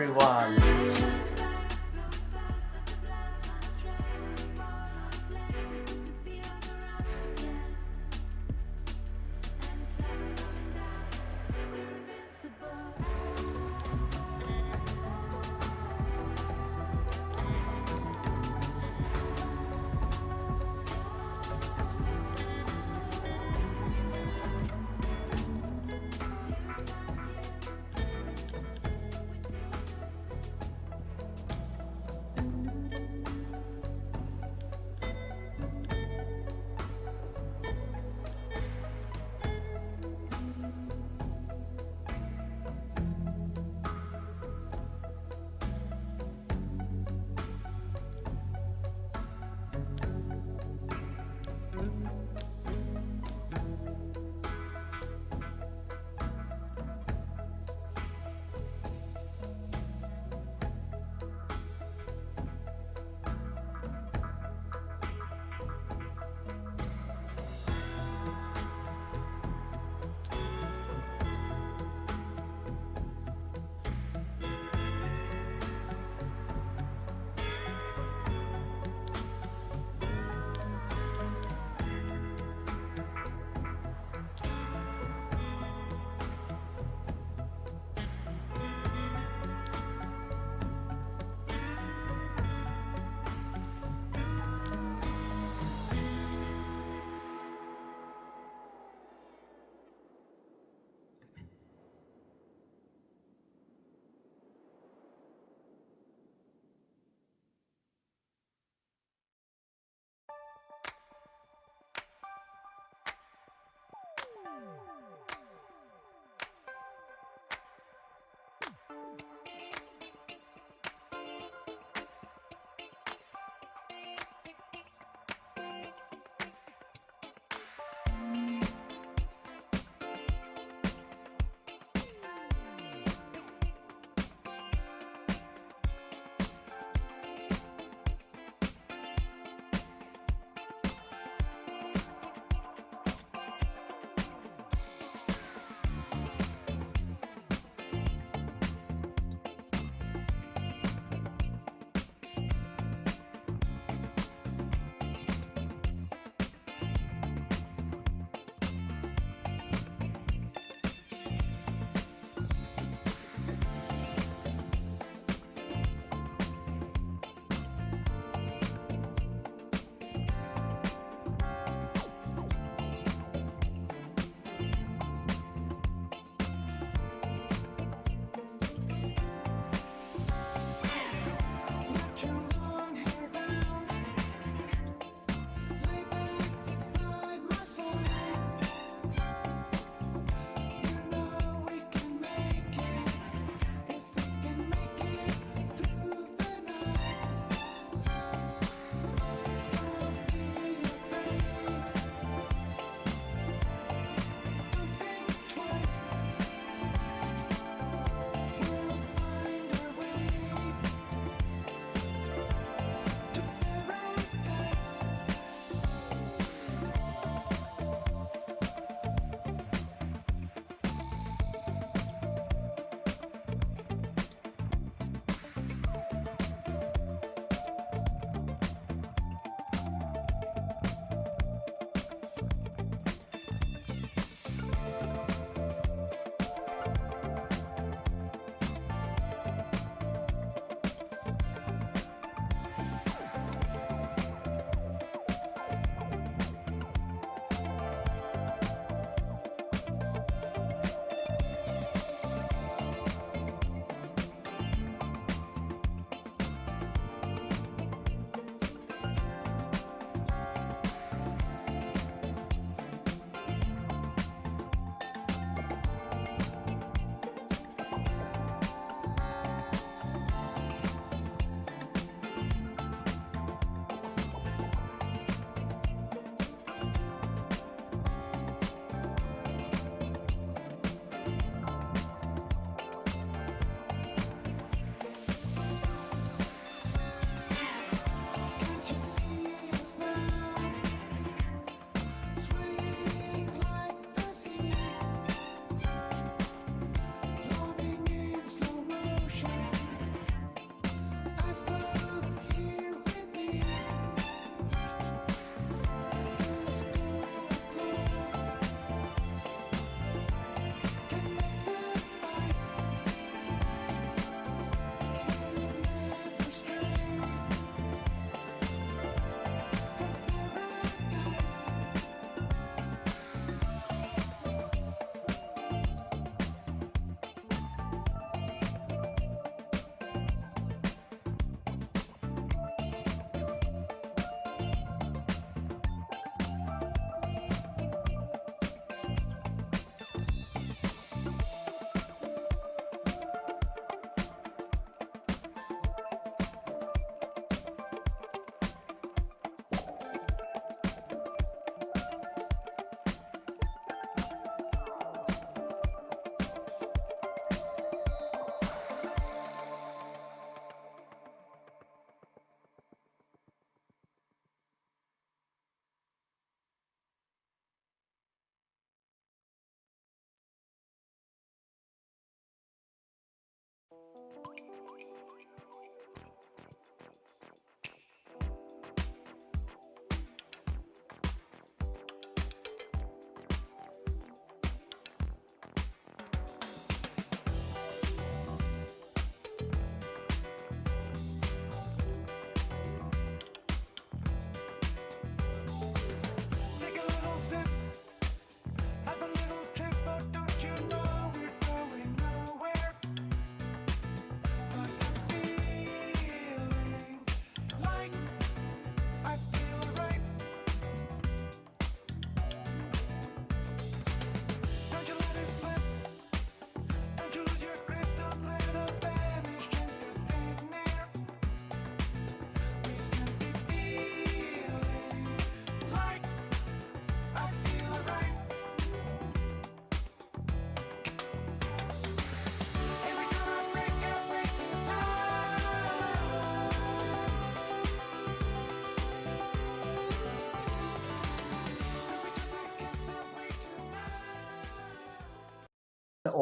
everyone.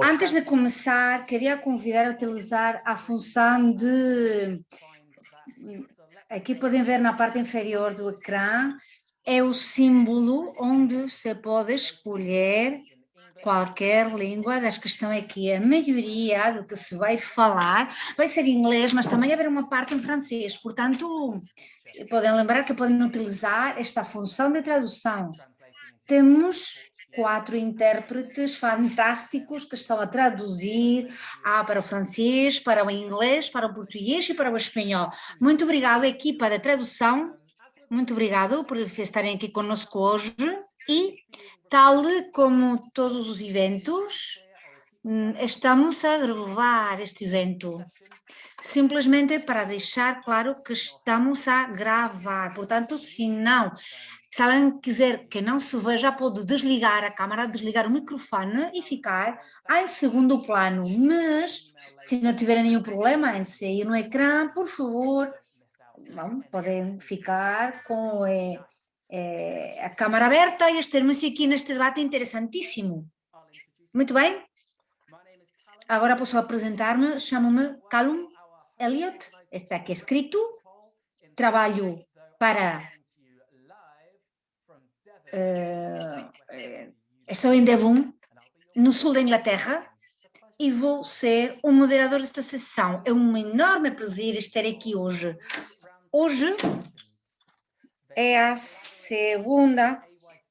Antes de começar, queria convidar a utilizar a função de... Aqui podem ver na parte inferior do ecrã, é o símbolo onde você pode escolher qualquer língua das que estão aqui. A maioria do que se vai falar vai ser em inglês, mas também haverá uma parte em francês. Portanto, podem lembrar que podem utilizar esta função de tradução. Temos 4 intérpretes fantásticos que estão a traduzir para o francês, para o inglês, para o português e para o espanhol. Muito obrigado, equipa da tradução. Muito obrigado por estarem aqui conosco hoje. E, tal como todos os eventos, estamos a gravar este evento. Simplesmente para deixar claro que estamos a gravar. Portanto, se alguém quiser que não se veja, pode desligar a câmera, desligar o microfone e ficar em segundo plano. Mas, se não tiverem nenhum problema em sair no ecrã, por favor, podem ficar com a câmera aberta e estarmos aqui neste debate interessantíssimo. Muito bem? Agora posso apresentar-me, chamo-me Callum Elliott, está aqui escrito, trabalho para... estou em Devon, no sul da Inglaterra, e vou ser o moderador desta sessão. É um enorme prazer estar aqui hoje. Hoje é a segunda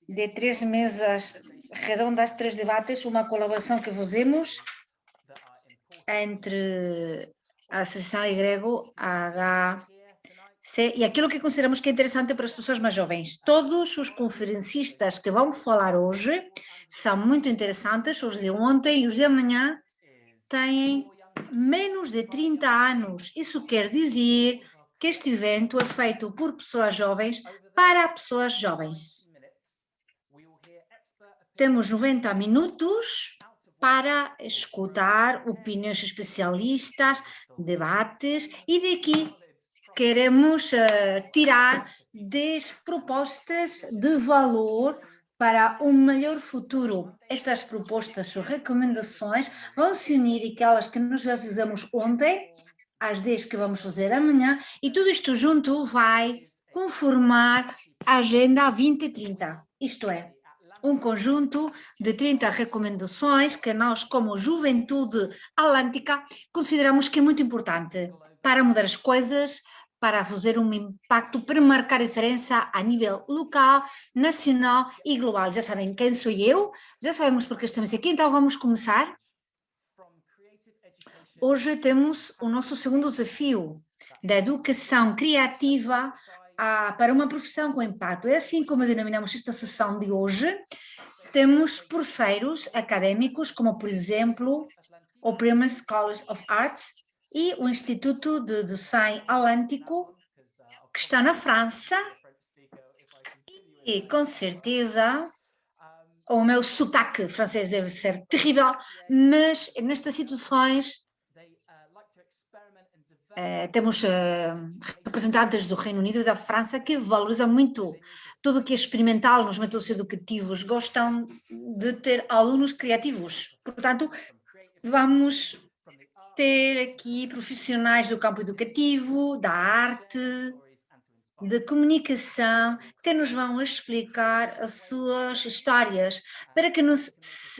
de 3 mesas redondas, 3 debates, uma colaboração que fazemos entre a Associação Grego, a HC, e aquilo que consideramos que é interessante para as pessoas mais jovens. Todos os conferencistas que vão falar hoje são muito interessantes, os de ontem e os de amanhã têm menos de 30 anos. Isso quer dizer que este evento é feito por pessoas jovens para pessoas jovens. Temos 90 minutos para escutar opiniões de especialistas, debates, e daqui queremos tirar 10 propostas de valor para um melhor futuro. Estas propostas ou recomendações vão se unir àquelas que nós já fizemos ontem, às 10 que vamos fazer amanhã, e tudo isto junto vai conformar a Agenda 2030, isto é, um conjunto de 30 recomendações que nós, como Juventude Atlântica, consideramos que é muito importante para mudar as coisas, para fazer um impacto, para marcar a diferença a nível local, nacional e global. Já sabem quem sou eu, já sabemos porque estamos aqui, então vamos começar. Hoje temos o nosso segundo desafio, da educação criativa para uma profissão com impacto. É assim como denominamos esta sessão de hoje. Temos parceiros académicos, como por exemplo o Primus College of Arts e o Instituto de Design Atlântico, que está na França, e com certeza o meu sotaque francês deve ser terrível, mas nestas situações temos representantes do Reino Unido e da França que valorizam muito tudo o que é experimental nos métodos educativos, gostam de ter alunos criativos. Portanto, vamos ter aqui profissionais do campo educativo, da arte, de comunicação, que nos vão explicar as suas histórias, para que nos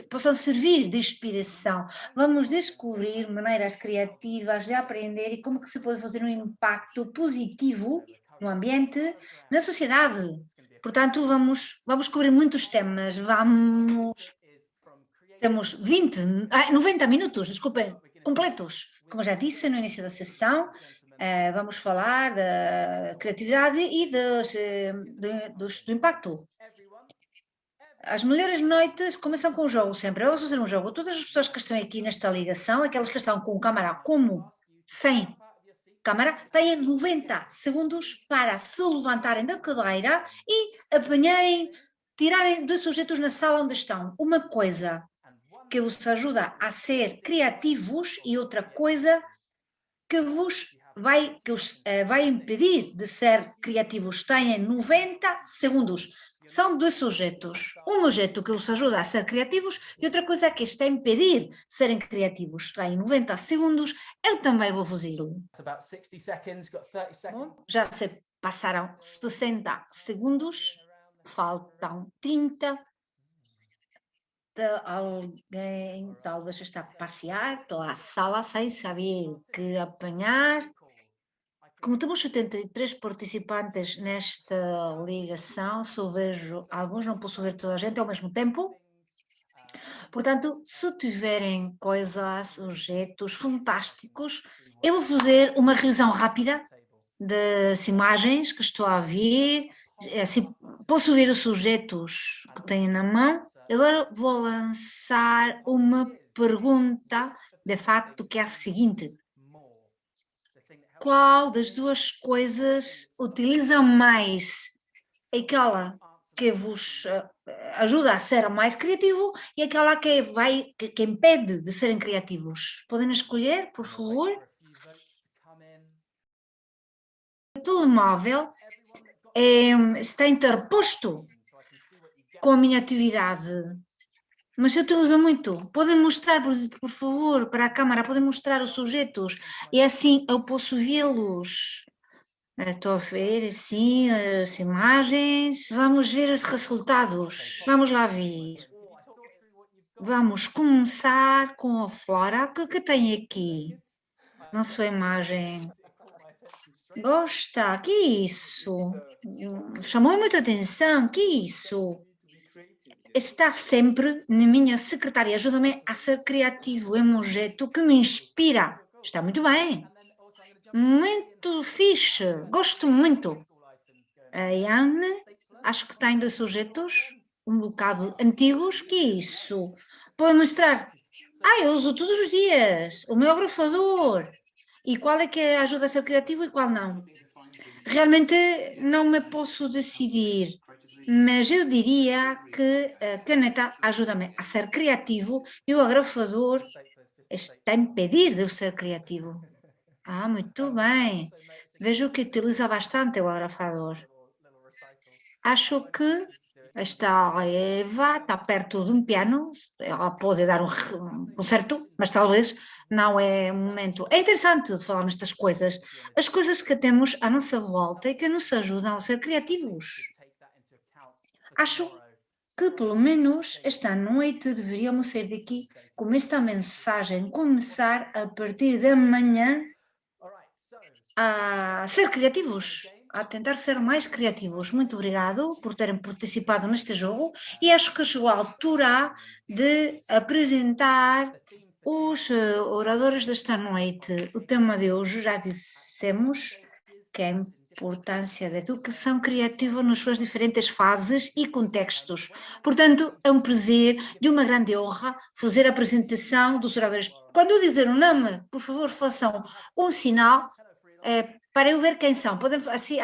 possam servir de inspiração. Vamos descobrir maneiras criativas de aprender e como que se pode fazer um impacto positivo no ambiente, na sociedade. Portanto, vamos cobrir muitos temas, temos 90 minutos, desculpem, completos. Como já disse no início da sessão, vamos falar da criatividade e do impacto. As melhores noites começam com o jogo sempre. Vamos fazer um jogo. Todas as pessoas que estão aqui nesta ligação, aquelas que estão com câmara como sem câmara, têm 90 segundos para se levantarem da cadeira e tirarem dos sujeitos na sala onde estão uma coisa que vos ajuda a ser criativos e outra coisa que vos vai impedir de ser criativos. Têm 90 segundos. são dois sujeitos. Um objeto que os ajuda a ser criativos e outra coisa que está a impedir de serem criativos. Está em 90 segundos, eu também vou fazê-lo. Bom, já se passaram 60 segundos, faltam 30. Alguém talvez está a passear pela sala sem saber o que apanhar. Como temos 73 participantes nesta ligação, só vejo alguns, não posso ver toda a gente ao mesmo tempo. Portanto, se tiverem coisas, objetos fantásticos, eu vou fazer uma revisão rápida das imagens que estou a ver. Assim, posso ver os objetos que tenho na mão. Agora vou lançar uma pergunta, de facto, que é a seguinte: qual das duas coisas utiliza mais aquela que vos ajuda a ser mais criativo e aquela que impede de serem criativos? Podem escolher, por favor. O telemóvel está interposto com a minha atividade, mas eu utilizo muito. Podem mostrar, por favor, para a câmara, podem mostrar os objetos e assim eu posso vê-los. Estou a ver, assim, as imagens. Vamos ver os resultados. Vamos lá ver. Vamos começar com a Flora. O que tem aqui na sua imagem? Gosta? Que isso? Chamou muita atenção. Que isso? Está sempre na minha secretária. Ajuda-me a ser criativo. É um objeto que me inspira. Está muito bem. Muito fixe. Gosto muito. A Anne, acho que tem dois objetos um bocado antigos. Que isso? Pode mostrar. Eu uso todos os dias. O meu agrafador. E qual é que ajuda a ser criativo e qual não? Realmente não me posso decidir, mas eu diria que a caneta ajuda-me a ser criativo e o agrafador está a impedir de eu ser criativo. Muito bem. Vejo que utiliza bastante o agrafador. Acho que esta Eva está perto de um piano, ela pode dar um concerto, mas talvez não é o momento. É interessante falar nestas coisas, as coisas que temos à nossa volta e que nos ajudam a ser criativos. Acho que pelo menos esta noite deveríamos sair daqui com esta mensagem, começar a partir da manhã a ser criativos, a tentar ser mais criativos. Muito obrigado por terem participado neste jogo e acho que chegou a altura de apresentar os oradores desta noite. O tema de hoje já dissemos que é a importância da educação criativa nas suas diferentes fases e contextos. Portanto, é um prazer e uma grande honra fazer a apresentação dos oradores. Quando eu dizer o nome, por favor, façam um sinal para eu ver quem são. Podem assim,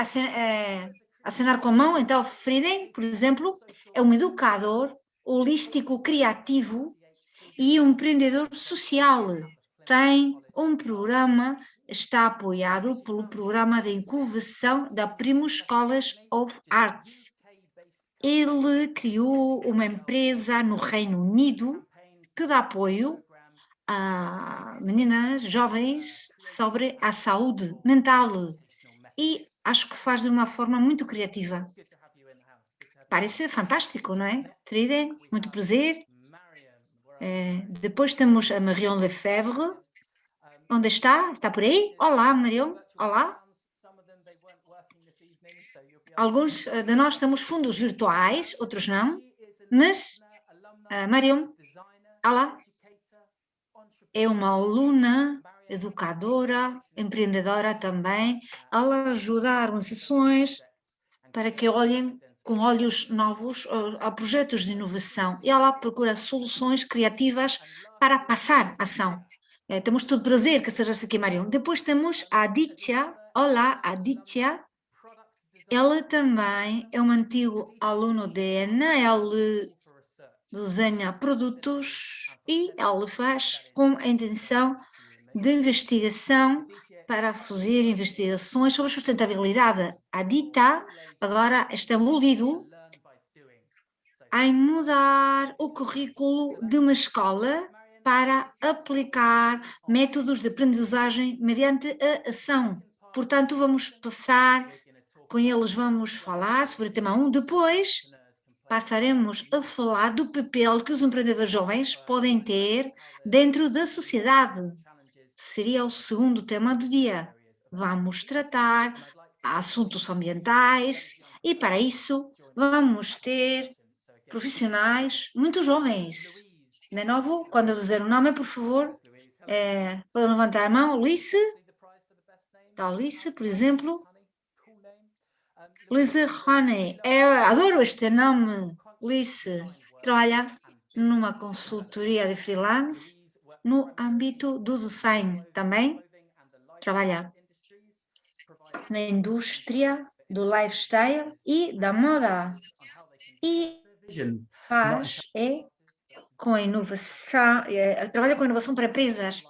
acenar com a mão. Então, Frieden, por exemplo, é um educador holístico criativo e um empreendedor social. Tem um programa, está apoiado pelo programa de incubação da Primus College of Arts. Ele criou uma empresa no Reino Unido que dá apoio a meninas jovens sobre a saúde mental e acho que faz de uma forma muito criativa. Parece fantástico, não é? Triden, muito prazer. Depois temos a Marion Lefebvre. Onde está? Está por aí? Olá, Marion. Olá. Alguns de nós temos fundos virtuais, outros não. Mas, Marion, olá. É uma aluna, educadora, empreendedora também. Ela ajuda a organizações para que olhem com olhos novos a projetos de inovação e ela procura soluções criativas para passar a ação. Temos todo prazer que estejas aqui, Marion. Depois temos a Aditya. Olá, Aditya. Ela também é um antigo aluno de Ana. Ele desenha produtos e ela faz com a intenção de investigação para fazer investigações sobre sustentabilidade. A Dita agora está envolvido em mudar o currículo de uma escola para aplicar métodos de aprendizagem mediante a ação. Portanto, vamos passar com eles, vamos falar sobre o tema 1. Depois, passaremos a falar do papel que os empreendedores jovens podem ter dentro da sociedade. Seria o segundo tema do dia. Vamos tratar assuntos ambientais e, para isso, vamos ter profissionais muito jovens. De novo, quando eu dizer o nome, por favor, podem levantar a mão. Alice, por exemplo. Lise Honey. Adoro este nome. Lise trabalha numa consultoria de freelance no âmbito do design também. Trabalha na indústria do lifestyle e da moda. E faz com a inovação, trabalha com a inovação para empresas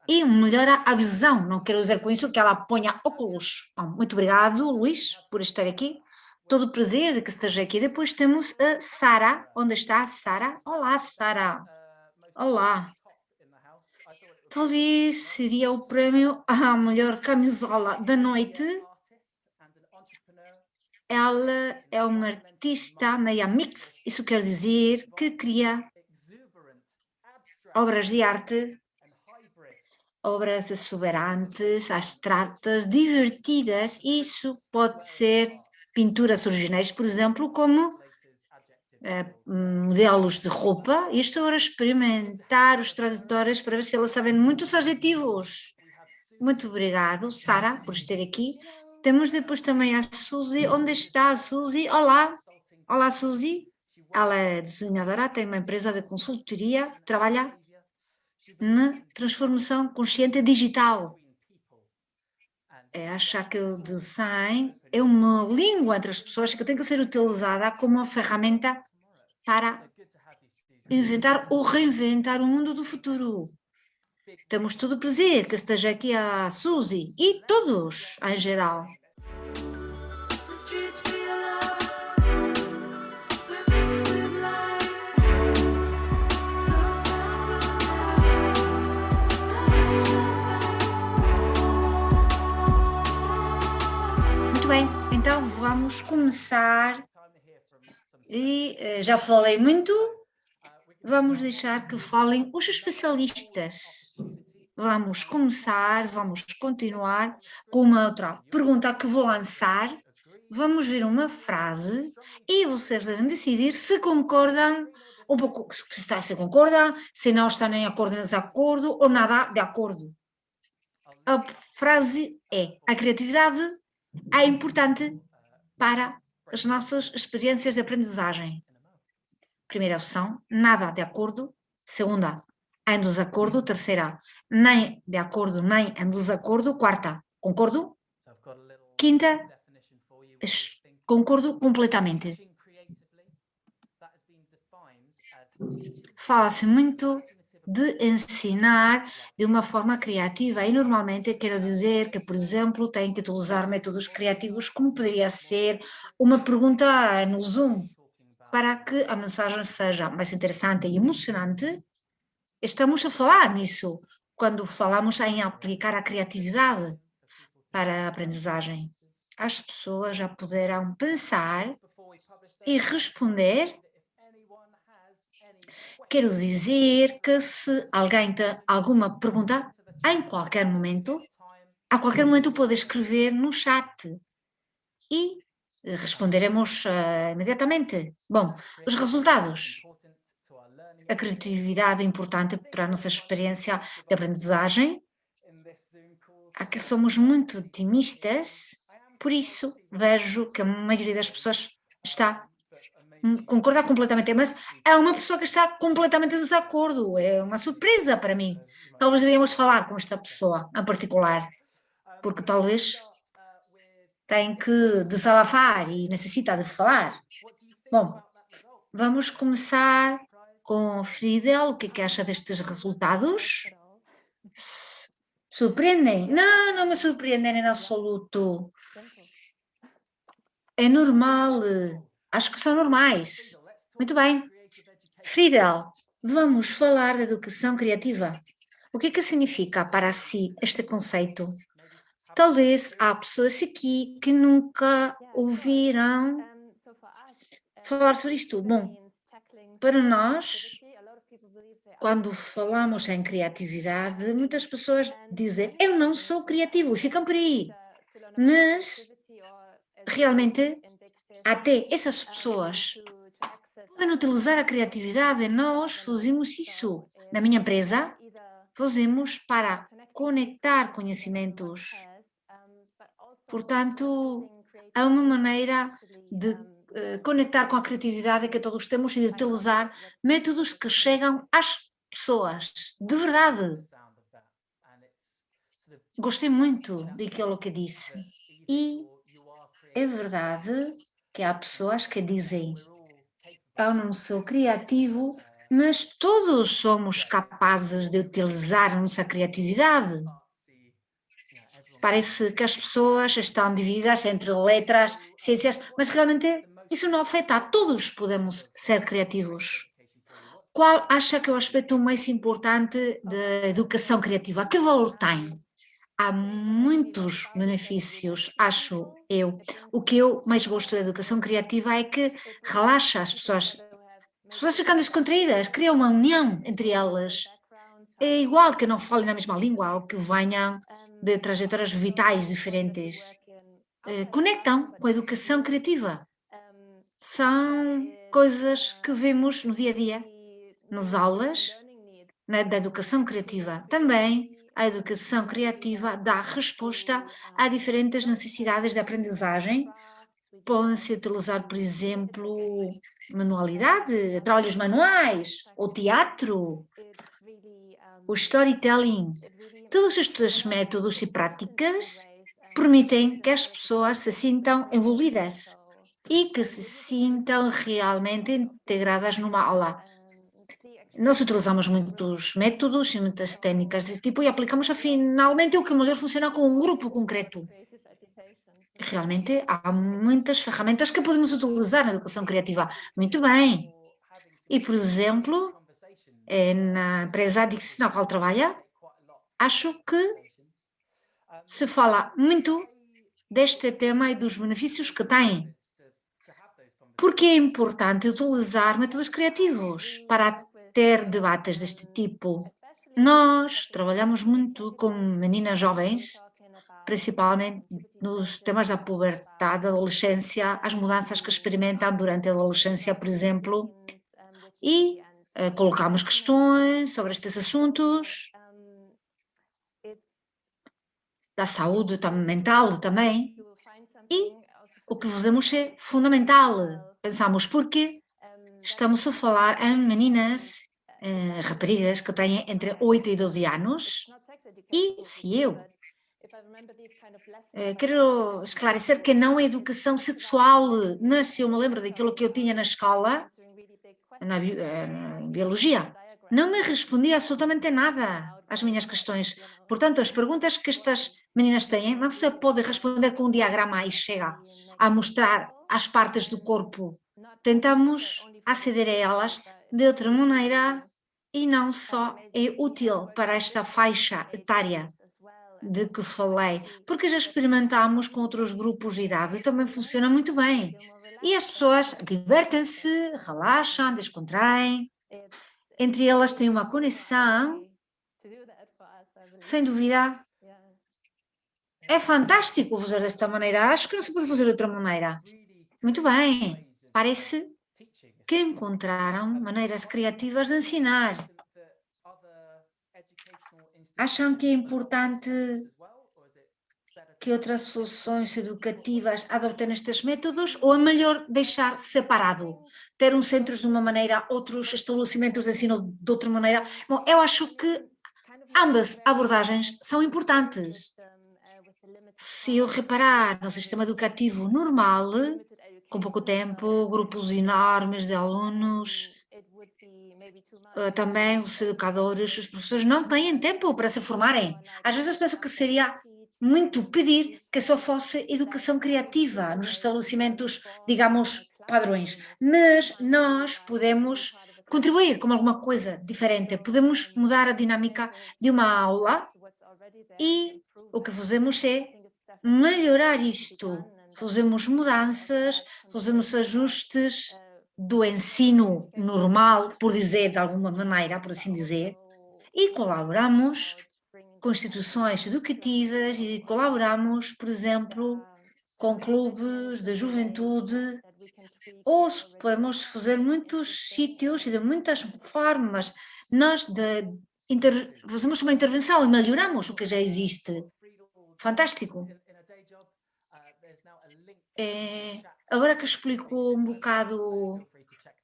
e melhora a visão. Não quero dizer com isso que ela ponha óculos. Bom, muito obrigado, Luís, por estar aqui. Todo o prazer de que esteja aqui. Depois temos a Sara. Onde está a Sara? Olá, Sara. Olá. Talvez seria o prémio à melhor camisola da noite. Ela é uma artista meia mix, isso quer dizer que cria obras de arte, obras exuberantes, abstratas, divertidas. Isso pode ser pinturas originais, por exemplo, como modelos de roupa. E estou a experimentar os tradutores para ver se elas sabem muitos adjetivos. Muito obrigado, Sara, por estar aqui. Temos depois também a Suzy. Onde está a Suzy? Olá. Olá, Suzy. Ela é desenhadora, tem uma empresa de consultoria, trabalha na transformação consciente digital. Acha que o design é uma língua entre as pessoas que tem que ser utilizada como uma ferramenta para inventar ou reinventar o mundo do futuro. Temos todo o prazer que esteja aqui a Suzy e todos em geral. Muito bem, então vamos começar. E já falei muito, vamos deixar que falem os especialistas. Vamos começar, vamos continuar com uma outra pergunta que vou lançar. Vamos ver uma frase e vocês devem decidir se concordam, um pouco, se concordam, se não estão em acordo ou desacordo, ou nada de acordo. A frase é: a criatividade é importante para as nossas experiências de aprendizagem. Primeira opção, nada de acordo. Segunda, em desacordo. Terceira, nem de acordo, nem em desacordo. Quarta, concordo. Quinta, concordo completamente. Fala-se muito de ensinar de uma forma criativa e normalmente quero dizer que, por exemplo, tem que utilizar métodos criativos como poderia ser uma pergunta no Zoom para que a mensagem seja mais interessante e emocionante. Estamos a falar nisso quando falamos em aplicar a criatividade para a aprendizagem. As pessoas já poderão pensar e responder. Quero dizer que se alguém tem alguma pergunta, em qualquer momento, a qualquer momento pode escrever no chat e responderemos imediatamente. Bom, os resultados. A criatividade é importante para a nossa experiência de aprendizagem. Aqui somos muito otimistas, por isso vejo que a maioria das pessoas concorda completamente, mas é uma pessoa que está completamente em desacordo, é uma surpresa para mim. Talvez devíamos falar com esta pessoa em particular, porque talvez tem que desabafar e necessita de falar. Bom, vamos começar com o Friedel. O que é que acha destes resultados? Surpreendem? Não, não me surpreendem em absoluto. É normal. Acho que são normais. Muito bem. Friedel, vamos falar de educação criativa. O que é que significa para si este conceito? Talvez há pessoas aqui que nunca ouviram falar sobre isto. Bom, para nós, quando falamos em criatividade, muitas pessoas dizem eu não sou criativo e ficam por aí. Mas realmente, até essas pessoas podem utilizar a criatividade. Nós fazemos isso na minha empresa, fazemos para conectar conhecimentos. Portanto, há uma maneira de conectar com a criatividade que todos temos e de utilizar métodos que chegam às pessoas. De verdade, gostei muito daquilo que disse. E é verdade que há pessoas que dizem eu não sou criativo, mas todos somos capazes de utilizar a nossa criatividade. Parece que as pessoas estão divididas entre letras, ciências, mas realmente isso não afeta. Todos podemos ser criativos. Qual acha que é o aspecto mais importante da educação criativa? Que valor tem? Há muitos benefícios, acho eu. O que eu mais gosto da educação criativa é que relaxa as pessoas. As pessoas ficam descontraídas, cria uma união entre elas. É igual que não falem na mesma língua ou que venham de trajetórias vitais diferentes. Conectam com a educação criativa. São coisas que vemos no dia a dia, nas aulas, da educação criativa. Também a educação criativa dá resposta a diferentes necessidades de aprendizagem. Podem-se utilizar, por exemplo, manualidade, trabalhos manuais, ou teatro, o storytelling. Todos estes métodos e práticas permitem que as pessoas se sintam envolvidas e que se sintam realmente integradas numa aula. Nós utilizamos muitos métodos e muitas técnicas desse tipo e aplicamos finalmente o que melhor funciona com um grupo concreto. Realmente há muitas ferramentas que podemos utilizar na educação criativa. Muito bem. E, por exemplo, na empresa na qual trabalha, acho que se fala muito deste tema e dos benefícios que tem. Porque é importante utilizar métodos criativos para ter debates deste tipo. Nós trabalhamos muito com meninas jovens, principalmente nos temas da puberdade, da adolescência, as mudanças que experimentam durante a adolescência, por exemplo, e colocamos questões sobre estes assuntos, da saúde mental também, e o que fazemos é fundamental. Pensamos porque estamos a falar em meninas, raparigas que têm entre 8 e 12 anos, e se eu quero esclarecer que não é educação sexual, mas se eu me lembro daquilo que eu tinha na escola, na biologia, não me respondia absolutamente nada às minhas questões. Portanto, as perguntas que estas meninas têm não se pode responder com um diagrama e chega a mostrar as partes do corpo. Tentamos aceder a elas de outra maneira e não só é útil para esta faixa etária de que falei, porque já experimentámos com outros grupos de idade e também funciona muito bem. E as pessoas divertem-se, relaxam, descontraem, entre elas têm uma conexão, sem dúvida. É fantástico fazer desta maneira, acho que não se pode fazer de outra maneira. Muito bem, parece que encontraram maneiras criativas de ensinar. Acham que é importante que outras soluções educativas adotem estes métodos ou é melhor deixar separado? Ter uns centros de uma maneira, outros estabelecimentos de ensino de outra maneira? Bom, eu acho que ambas abordagens são importantes. Se eu reparar no sistema educativo normal, com pouco tempo, grupos enormes de alunos, também os educadores, os professores não têm tempo para se formarem. Às vezes penso que seria muito pedir que só fosse educação criativa nos estabelecimentos, digamos, padrões, mas nós podemos contribuir com alguma coisa diferente, podemos mudar a dinâmica de uma aula e o que fazemos é melhorar isto. Fazemos mudanças, fazemos ajustes do ensino normal, por dizer de alguma maneira, por assim dizer, e colaboramos com instituições educativas e colaboramos, por exemplo, com clubes de juventude, ou podemos fazer muitos sítios e de muitas formas. Nós fazemos uma intervenção e melhoramos o que já existe. Fantástico. Agora que explicou um bocado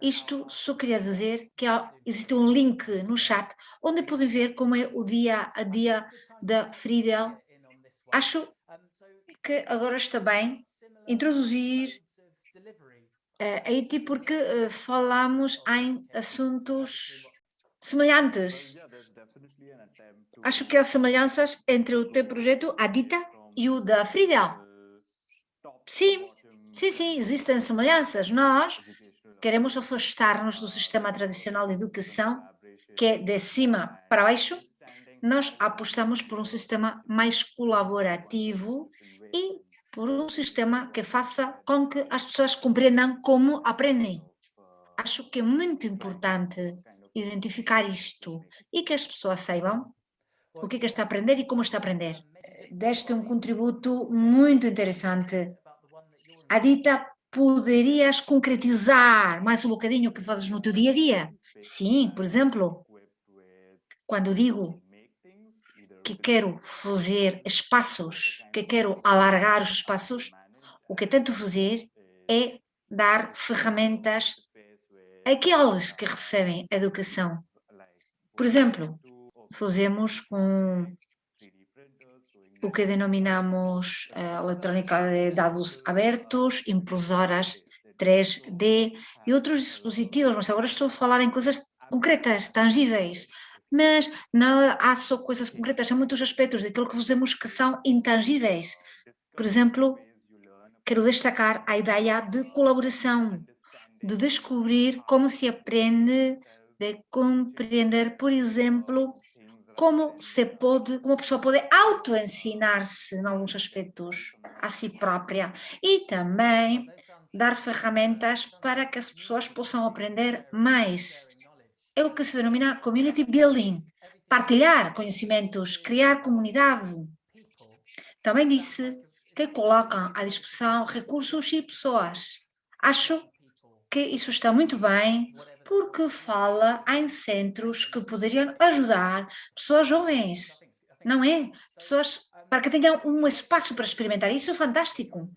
isto, só queria dizer que existe um link no chat onde podem ver como é o dia a dia da Friedel. Acho que agora está bem introduzir a IT porque falamos em assuntos semelhantes. Acho que há semelhanças entre o teu projeto, a Dita, e o da Friedel. Sim, sim, existem semelhanças. Nós queremos afastar-nos do sistema tradicional de educação, que é de cima para baixo. Nós apostamos por um sistema mais colaborativo e por um sistema que faça com que as pessoas compreendam como aprendem. Acho que é muito importante identificar isto e que as pessoas saibam o que está a aprender e como está a aprender. Deste um contributo muito interessante. Adita, poderias concretizar mais um bocadinho o que fazes no teu dia a dia? Sim, por exemplo, quando digo que quero fazer espaços, que quero alargar os espaços, o que tento fazer é dar ferramentas àqueles que recebem educação. Por exemplo, fazemos com o que denominamos eletrónica de dados abertos, impressoras 3D e outros dispositivos, mas agora estou a falar em coisas concretas, tangíveis. Mas não há só coisas concretas, há muitos aspectos daquilo que fazemos que são intangíveis. Por exemplo, quero destacar a ideia de colaboração, de descobrir como se aprende, de compreender, por exemplo, como a pessoa pode auto-ensinar-se em alguns aspectos a si própria e também dar ferramentas para que as pessoas possam aprender mais. É o que se denomina community building, partilhar conhecimentos, criar comunidade. Também disse que colocam à disposição recursos e pessoas. Acho que isso está muito bem, porque fala em centros que poderiam ajudar pessoas jovens, não é? Pessoas para que tenham um espaço para experimentar. Isso é fantástico.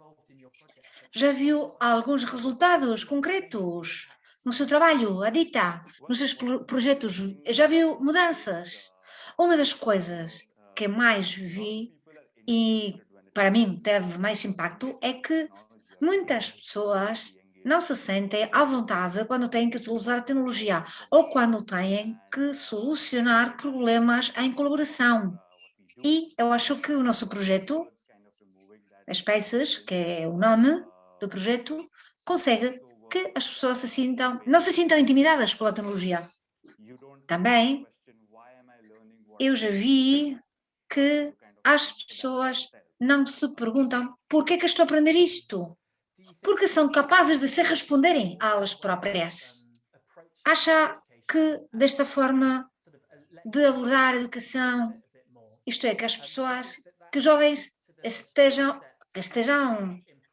Já viu alguns resultados concretos no seu trabalho, Adita, nos seus projetos? Já viu mudanças? Uma das coisas que mais vi e para mim teve mais impacto é que muitas pessoas não se sentem à vontade quando têm que utilizar a tecnologia ou quando têm que solucionar problemas em colaboração. E eu acho que o nosso projeto, as Spaces, que é o nome do projeto, consegue que as pessoas não se sintam intimidadas pela tecnologia. Também eu já vi que as pessoas não se perguntam por que é que eu estou a aprender isto, porque são capazes de se responderem a elas próprias. Acha que desta forma de abordar a educação, isto é, que as pessoas, que os jovens estejam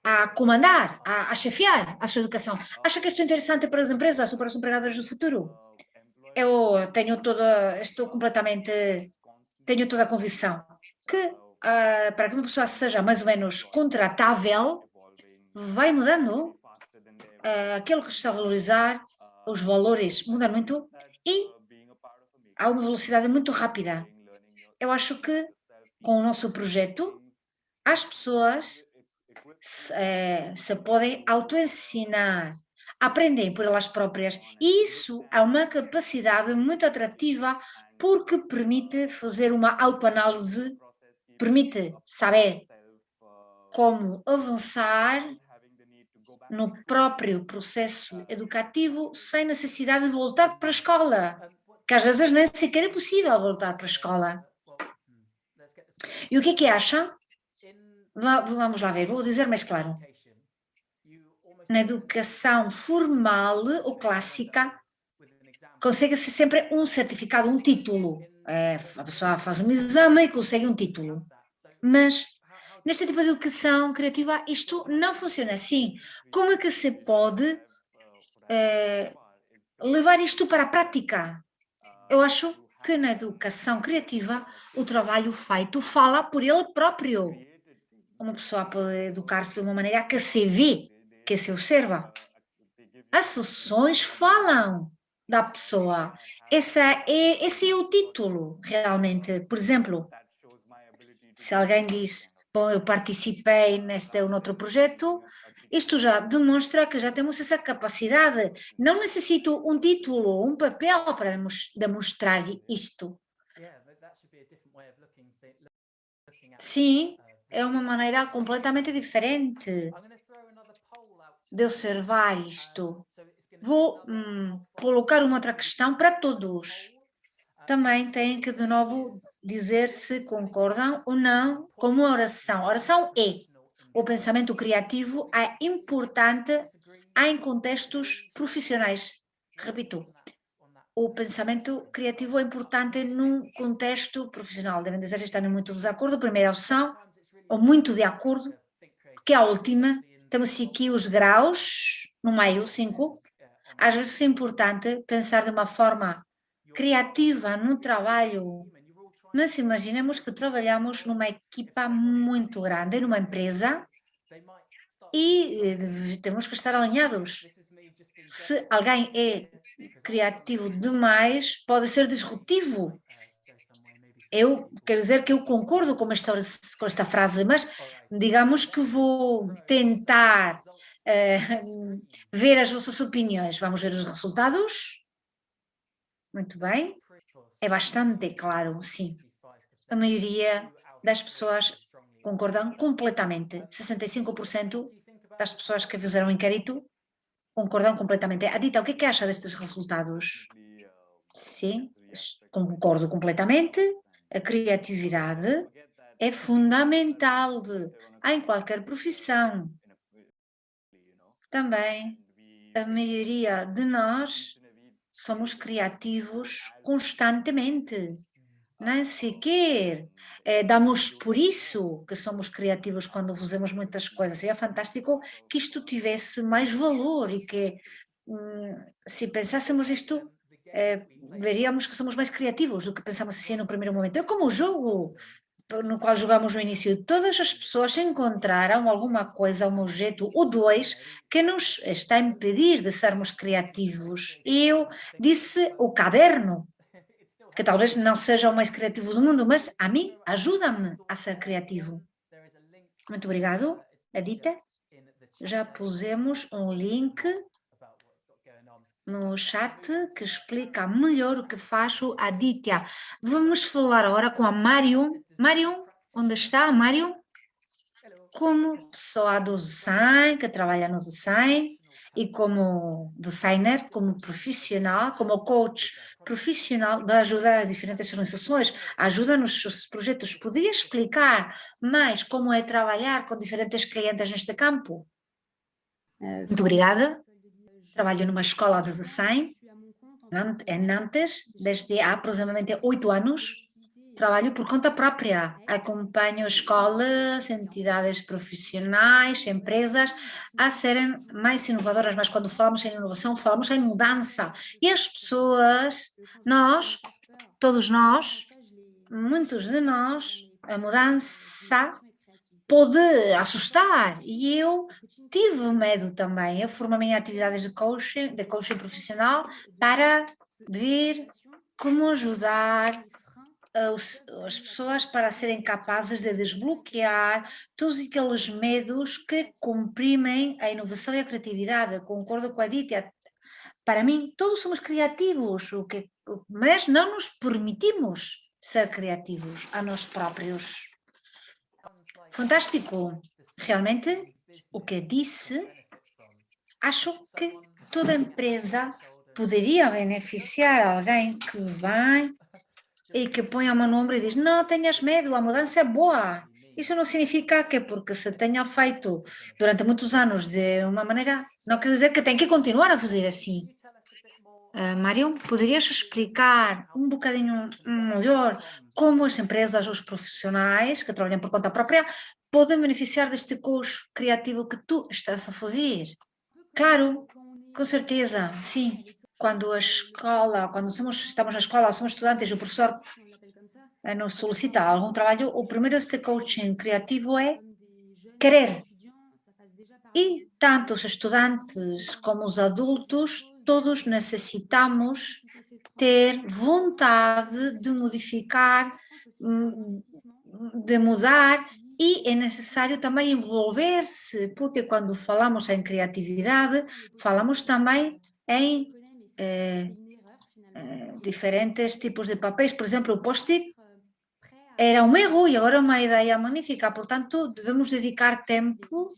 a comandar, a chefiar a sua educação. Acha que isto é interessante para as empresas ou para os empregadores do futuro? Eu tenho toda a convicção que para que uma pessoa seja mais ou menos contratável, vai mudando aquilo que se está a valorizar, os valores mudam muito e há uma velocidade muito rápida. Eu acho que com o nosso projeto, as pessoas se podem autoensinar, aprendem por elas próprias. E isso é uma capacidade muito atrativa porque permite fazer uma autoanálise, permite saber como avançar no próprio processo educativo sem necessidade de voltar para a escola, que às vezes nem sequer é possível voltar para a escola. E o que é que acham? Vamos lá ver, vou dizer mais claro. Na educação formal ou clássica, consegue-se sempre um certificado, um título. A pessoa faz um exame e consegue um título. Mas neste tipo de educação criativa, isto não funciona assim. Como é que se pode levar isto para a prática? Eu acho que na educação criativa o trabalho feito fala por ele próprio. Uma pessoa pode educar-se de uma maneira que se vê, que se observa. As sessões falam da pessoa. Esse é o título, realmente. Por exemplo, se alguém diz, bom, eu participei neste ou noutro projeto, isto já demonstra que já temos essa capacidade. Não necessito um título, um papel para demonstrar isto. Sim, é uma maneira completamente diferente de observar isto. Vou colocar uma outra questão para todos. Também têm que, de novo, dizer se concordam ou não com uma oração. A oração é: o pensamento criativo é importante em contextos profissionais. Repito, o pensamento criativo é importante num contexto profissional. Devem dizer que estão em muito desacordo. A primeira opção, ou muito de acordo, que é a última. Temos aqui os graus, no meio, 5. Às vezes é importante pensar de uma forma criativa no trabalho. Nós imaginemos que trabalhamos numa equipa muito grande, numa empresa, e temos que estar alinhados. Se alguém é criativo demais, pode ser disruptivo. Eu quero dizer que eu concordo com esta frase, mas digamos que vou tentar ver as vossas opiniões. Vamos ver os resultados? Muito bem. É bastante claro, sim. A maioria das pessoas concordam completamente. 65% das pessoas que fizeram o inquérito concordam completamente. Adita, o que é que acha destes resultados? Sim, concordo completamente. A criatividade é fundamental em qualquer profissão. Também, a maioria de nós somos criativos constantemente. Nem sequer damos por isso que somos criativos quando fazemos muitas coisas. E é fantástico que isto tivesse mais valor e que, se pensássemos isto, veríamos que somos mais criativos do que pensamos assim no primeiro momento. É como o jogo no qual jogamos no início. Todas as pessoas encontraram alguma coisa, um objeto ou dois que nos está a impedir de sermos criativos. Eu disse o caderno, que talvez não seja o mais criativo do mundo, mas a mim ajuda-me a ser criativo. Muito obrigado, Edita. Já pusemos um link no chat que explica melhor o que faz o Aditya. Vamos falar agora com a Marion. Marion, onde está, Marion? Como pessoa do design, que trabalha no design, e como designer, como profissional, como coach profissional de ajudar diferentes organizações, ajuda nos seus projetos. Poderia explicar mais como é trabalhar com diferentes clientes neste campo? Muito obrigada. Trabalho numa escola de design em Nantes desde há aproximadamente 8 anos. Trabalho por conta própria, acompanho escolas, entidades profissionais, empresas a serem mais inovadoras, mas quando falamos em inovação, falamos em mudança. E as pessoas, nós, todos nós, muitos de nós, a mudança pode assustar. E eu tive medo também. Eu formei em atividades de coaching profissional para ver como ajudar as pessoas para serem capazes de desbloquear todos aqueles medos que comprimem a inovação e a criatividade. Concordo com a Dítya. Para mim, todos somos criativos, mas não nos permitimos ser criativos a nós próprios. Fantástico. Realmente, o que disse Acho que toda empresa poderia beneficiar alguém que vai e que põe a mão no ombro e diz: Não tenhas medo, a mudança é boa. Isso não significa que, porque se tenha feito durante muitos anos de uma maneira, não quer dizer que tem que continuar a fazer assim. Mário, poderias explicar um bocadinho melhor como as empresas, os profissionais que trabalham por conta própria, podem beneficiar deste curso criativo que tu estás a fazer? Claro, com certeza, sim. Quando a escola, quando estamos na escola, somos estudantes, o professor nos solicita algum trabalho, o primeiro desse coaching criativo é querer. E tanto os estudantes como os adultos, todos necessitamos ter vontade de modificar, de mudar, e é necessário também envolver-se, porque quando falamos em criatividade, falamos também em diferentes tipos de papéis. Por exemplo, o post-it era um erro e agora é uma ideia magnífica, portanto, devemos dedicar tempo.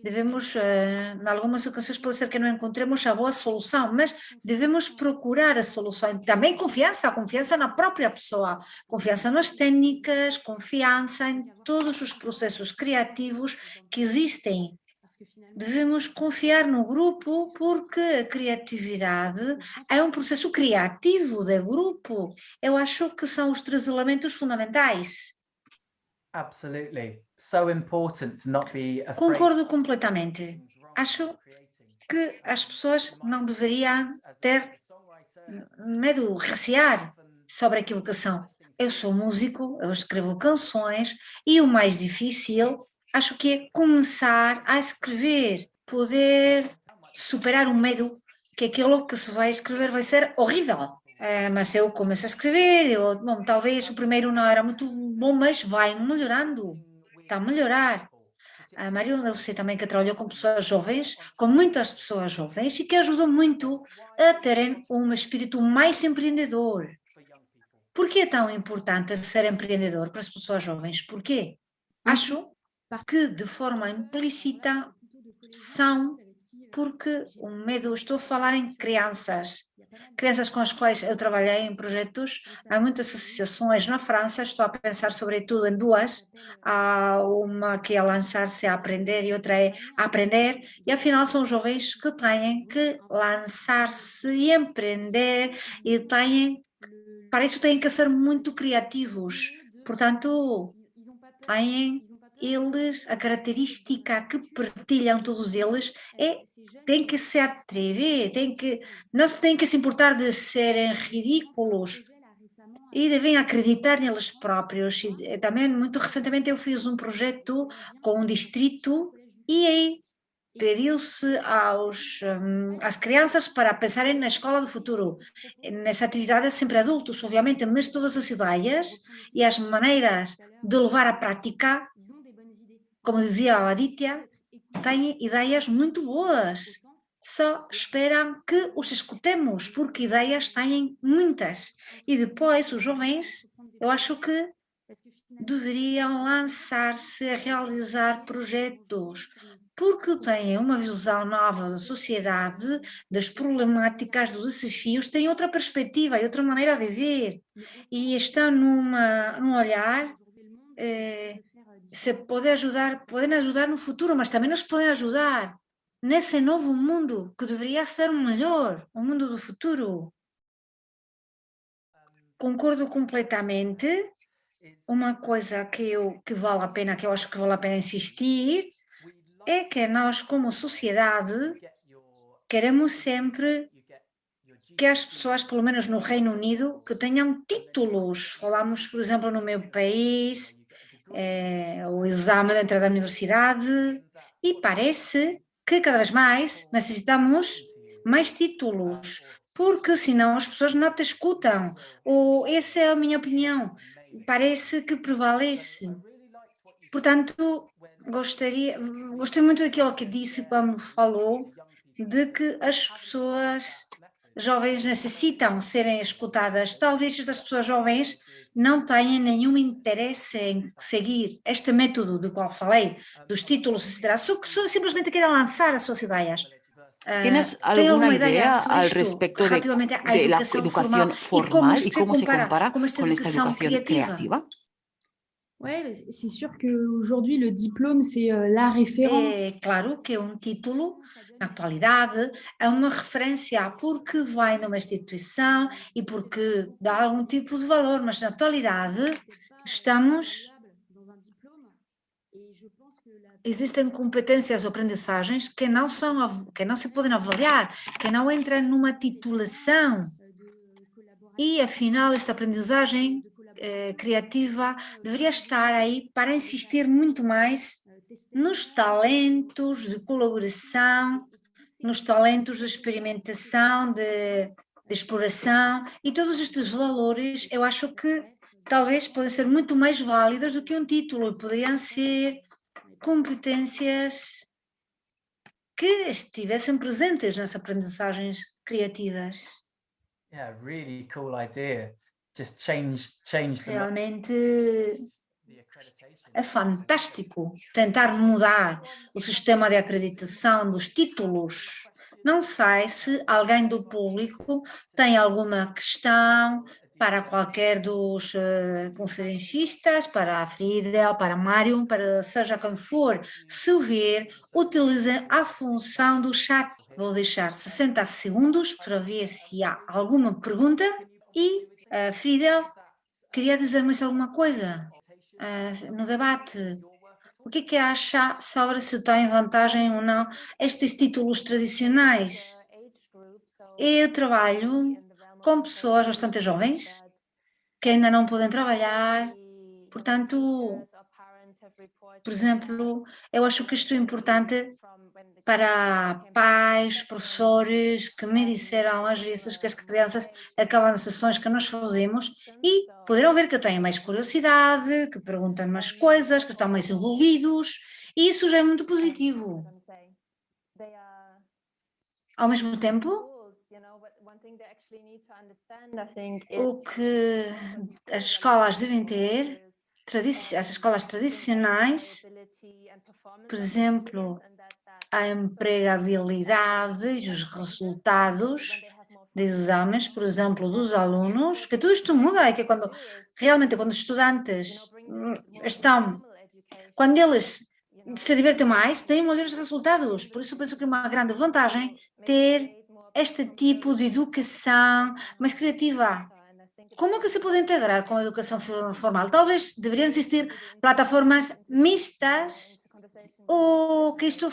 Devemos, em algumas ocasiões pode ser que não encontremos a boa solução, mas devemos procurar a solução. Também confiança, confiança na própria pessoa, confiança nas técnicas, confiança em todos os processos criativos que existem. Devemos confiar no grupo porque a criatividade é um processo criativo de grupo. Eu acho que são os três elementos fundamentais. Absolutely. So important to not be afraid. Concordo completamente. Acho que as pessoas não deveriam ter medo, recear sobre aquilo que são. Eu sou músico, eu escrevo canções e o mais difícil acho que é começar a escrever, poder superar o medo que aquilo que se vai escrever vai ser horrível. Mas eu começo a escrever, bom, talvez o primeiro não era muito bom, mas vai melhorando, está a melhorar. A Maria, eu sei também que trabalhou com pessoas jovens, com muitas pessoas jovens, e que ajudou muito a terem um espírito mais empreendedor. Por que é tão importante ser empreendedor para as pessoas jovens? Porquê? Acho que de forma implícita são porque o medo, estou a falar em crianças, crianças com as quais eu trabalhei em projetos, há muitas associações na França, estou a pensar sobretudo em duas, há uma que é lançar-se a aprender e outra é a aprender, e afinal são jovens que têm que lançar-se e empreender e têm, para isso têm que ser muito criativos, portanto têm eles, a característica que partilham todos eles é tem que se atrever, não se tem que se importar de serem ridículos e devem acreditar neles próprios. E também, muito recentemente, eu fiz um projeto com um distrito e aí pediu-se às crianças para pensarem na escola do futuro. Nessa atividade, sempre adultos, obviamente, mas todas as ideias e as maneiras de levar à prática, como dizia a Aditya, têm ideias muito boas. Só esperam que os escutemos, porque ideias têm muitas. E depois, os jovens, eu acho que deveriam lançar-se a realizar projetos, porque têm uma visão nova da sociedade, das problemáticas, dos desafios, têm outra perspectiva e outra maneira de ver, e estão num olhar, se podem ajudar no futuro, mas também nos podem ajudar nesse novo mundo que deveria ser um melhor, o mundo do futuro. Concordo completamente. Uma coisa que vale a pena, que eu acho que vale a pena insistir, é que nós, como sociedade, queremos sempre que as pessoas, pelo menos no Reino Unido, que tenham títulos. Falamos, por exemplo, no meu país, o exame de entrada da universidade, e parece que cada vez mais necessitamos mais títulos, porque senão as pessoas não te escutam. Ou essa é a minha opinião, parece que prevalece. Portanto, gostei muito daquilo que disse quando falou de que as pessoas jovens necessitam serem escutadas. Talvez estas pessoas jovens não tenham nenhum interesse em seguir este método do qual falei, dos títulos, etc. Só que simplesmente querem lançar as suas ideias. ¿Tienes Tem alguna alguma ideia idea sobre al isto, respecto relativamente à de la educação educación formal e como formal y isto se cómo se compara compara com esta con esta educação educación criativa? creativa? Ouais, c'est sûr qu'aujourd'hui, le diplôme, c'est la référence. É claro que é um título, na atualidade, é uma referência porque vai numa instituição e porque dá algum tipo de valor, mas na atualidade estamos, existem competências ou aprendizagens que não são, que não se podem avaliar, que não entram numa titulação. E afinal, esta aprendizagem criativa deveria estar aí para insistir muito mais nos talentos de colaboração, nos talentos de experimentação, de exploração e todos estes valores, eu acho que talvez podem ser muito mais válidos do que um título, poderiam ser competências que estivessem presentes nas aprendizagens criativas. Yeah, really cool idea. Just change Realmente the accreditation. é fantástico tentar mudar o sistema de acreditação dos títulos. Não sei se alguém do público tem alguma questão para qualquer dos conferencistas, para a Friedel, para Mário, para seja quem for. Se ver, utilizem a função do chat. Vou deixar 60 segundos para ver se há alguma pergunta. E, Friedel, queria dizer mais alguma coisa no debate. O que acha sobre se tem vantagem ou não estes títulos tradicionais? Eu trabalho com pessoas bastante jovens que ainda não podem trabalhar, portanto, por exemplo, eu acho que isto é importante para pais, professores que me disseram às vezes que as crianças acabam as sessões que nós fazemos e poderão ver que têm mais curiosidade, que perguntam mais coisas, que estão mais envolvidos, e isso já é muito positivo. Ao mesmo tempo, o que as escolas devem ter, as escolas tradicionais, por exemplo, a empregabilidade e os resultados de exames, por exemplo, dos alunos, que tudo isto muda, é que realmente quando os estudantes quando eles se divertem mais, têm melhores resultados. Por isso penso que é uma grande vantagem ter este tipo de educação mais criativa. Como é que se pode integrar com a educação formal? Talvez deveriam existir plataformas mistas ou que isto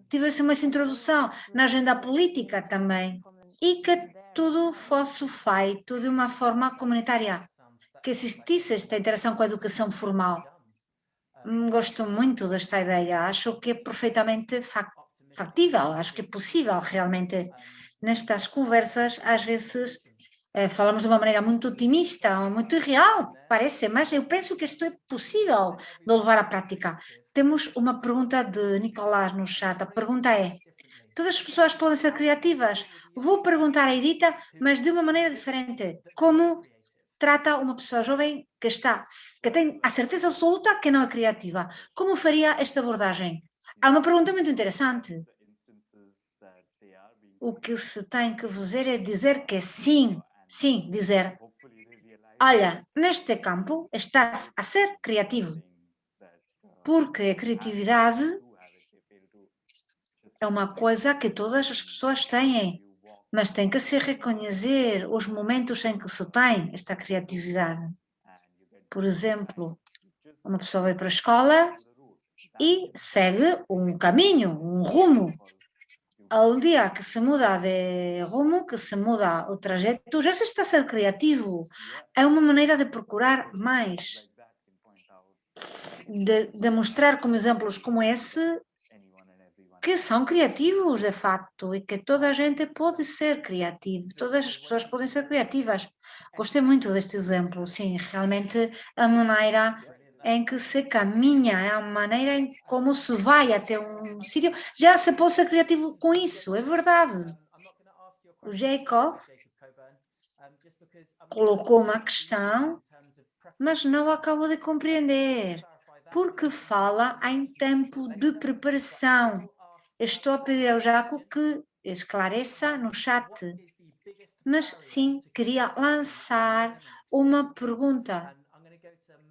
tivesse mais introdução na agenda política também e que tudo fosse feito de uma forma comunitária, que existisse esta interação com a educação formal. Gosto muito desta ideia, acho que é perfeitamente factível, acho que é possível realmente. Nestas conversas, às vezes, falamos de uma maneira muito otimista, muito irreal, parece, mas eu penso que isto é possível de levar à prática. Temos uma pergunta de Nicolás no chat, a pergunta é: todas as pessoas podem ser criativas? Vou perguntar a Edita, mas de uma maneira diferente. Como trata uma pessoa jovem que tem a certeza absoluta que não é criativa? Como faria esta abordagem? Há uma pergunta muito interessante. O que se tem que fazer é dizer que sim, dizer, olha, neste campo estás a ser criativo, porque a criatividade é uma coisa que todas as pessoas têm, mas tem que se reconhecer os momentos em que se tem esta criatividade. Por exemplo, uma pessoa vai para a escola e segue um caminho, um rumo. Ao dia que se muda de rumo, que se muda o trajeto, já se está a ser criativo. É uma maneira de procurar mais, de mostrar como exemplos como esse, que são criativos de facto e que toda a gente pode ser criativo, todas as pessoas podem ser criativas. Gostei muito deste exemplo, sim, realmente a maneira em que se caminha, é a maneira em como se vai até um sítio, já se pode ser criativo com isso, é verdade. O Jacob colocou uma questão, mas não acabo de compreender, porque fala em tempo de preparação. Estou a pedir ao Jaco que esclareça no chat, mas sim, queria lançar uma pergunta.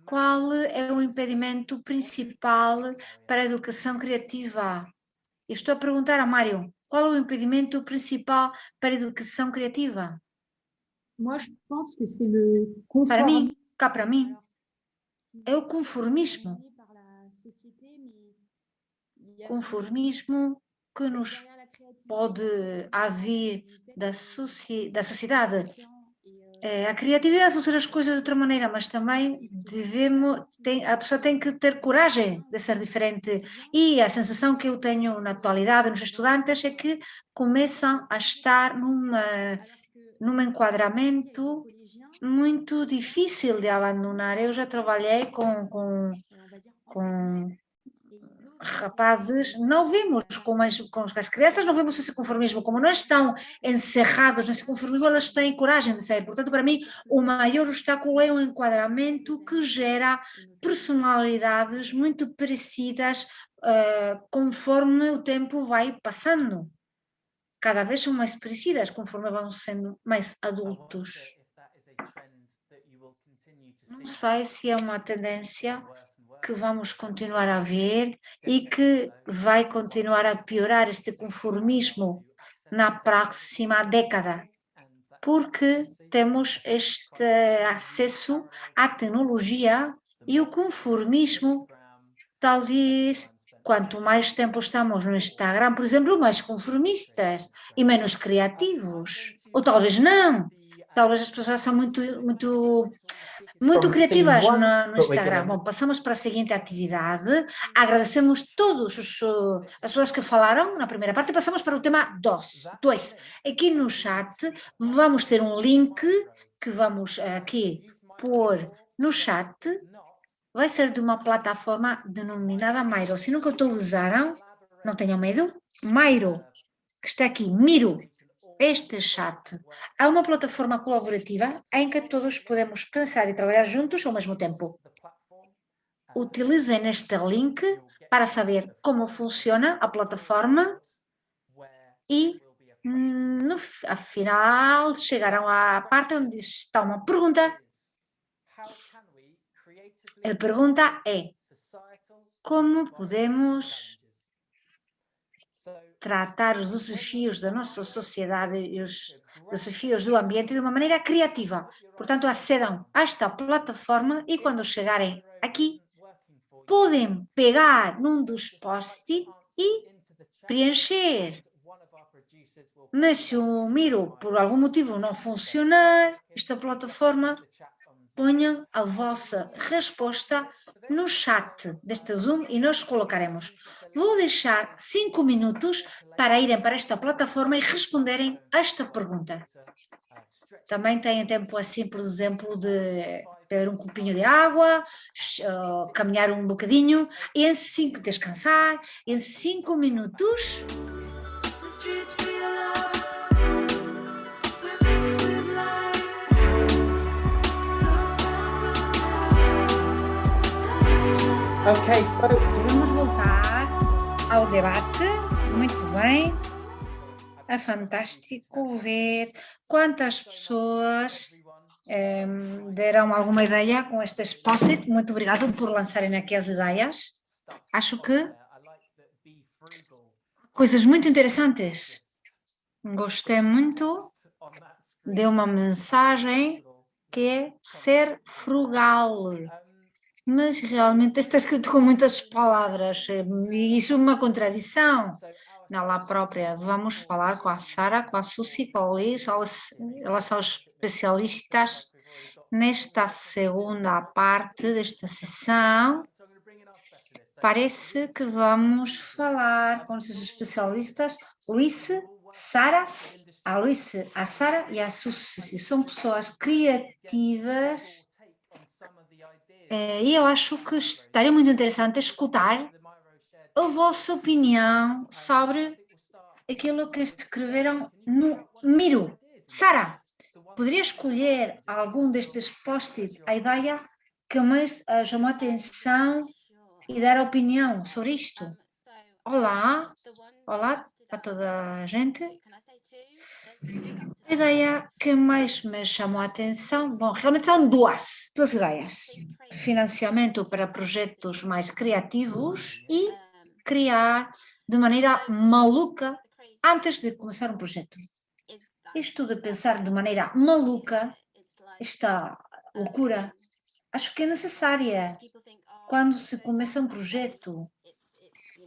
Qual é o impedimento principal para a educação criativa? Eu estou a perguntar a Mário, qual é o impedimento principal para a educação criativa? Moi, je pense que c'est le Para conformisme. mim, cá para mim, é o conformismo. Conformismo que nos pode advir da sociedade. A criatividade é fazer as coisas de outra maneira, mas também a pessoa tem que ter coragem de ser diferente. E a sensação que eu tenho na atualidade nos estudantes é que começam a estar num enquadramento muito difícil de abandonar. Eu já trabalhei com rapazes, não vemos com as crianças, não vemos esse conformismo, como não estão encerrados nesse conformismo, elas têm coragem de sair. Portanto, para mim, o maior obstáculo é o enquadramento que gera personalidades muito parecidas conforme o tempo vai passando. Cada vez são mais parecidas conforme vamos sendo mais adultos. Não sei se é uma tendência que vamos continuar a ver e que vai continuar a piorar este conformismo na próxima década, porque temos este acesso à tecnologia e o conformismo, talvez, quanto mais tempo estamos no Instagram, por exemplo, mais conformistas e menos criativos, ou talvez não. Talvez as pessoas são muito criativas no Instagram. Bom, passamos para a seguinte atividade. Agradecemos todas as pessoas que falaram na primeira parte e passamos para o tema 2. Aqui no chat vamos ter um link que vamos aqui pôr no chat. Vai ser de uma plataforma denominada Miro. Se nunca utilizaram, não tenham medo. Miro, que está aqui, Miro. Este chat é uma plataforma colaborativa em que todos podemos pensar e trabalhar juntos ao mesmo tempo. Utilizem este link para saber como funciona a plataforma e, afinal, chegarão à parte onde está uma pergunta. A pergunta é: como podemos tratar os desafios da nossa sociedade e os desafios do ambiente de uma maneira criativa? Portanto, acedam a esta plataforma e quando chegarem aqui, podem pegar num dos post-it e preencher. Mas se o Miro, por algum motivo, não funcionar, esta plataforma, ponham a vossa resposta no chat deste Zoom e nós colocaremos. Vou deixar 5 minutos para irem para esta plataforma e responderem a esta pergunta. Também têm tempo assim, por exemplo, de beber um copinho de água, caminhar um bocadinho e descansar. Em 5 minutos... Ok, vamos voltar ao debate. Muito bem. É fantástico ver quantas pessoas deram alguma ideia com estes post-it. Muito obrigado por lançarem aqui as ideias. Acho que coisas muito interessantes. Gostei muito de uma mensagem que é ser frugal. Mas realmente está escrito com muitas palavras e isso é uma contradição nela própria. Vamos falar com a Sara, com a Suzy, com a Liz, elas são especialistas nesta segunda parte desta sessão. Parece que vamos falar com esses especialistas, Luís, Sara, a Sara e a Suzy. São pessoas criativas. E eu acho que estaria muito interessante escutar a vossa opinião sobre aquilo que escreveram no Miro. Sara, poderia escolher algum destes post-it, a ideia que mais chamou a atenção e dar opinião sobre isto? Olá, Olá a toda a gente. A ideia que mais me chamou a atenção, bom, realmente são duas ideias. Financiamento para projetos mais criativos e criar de maneira maluca antes de começar um projeto. Isto de pensar de maneira maluca, esta loucura, acho que é necessária quando se começa um projeto,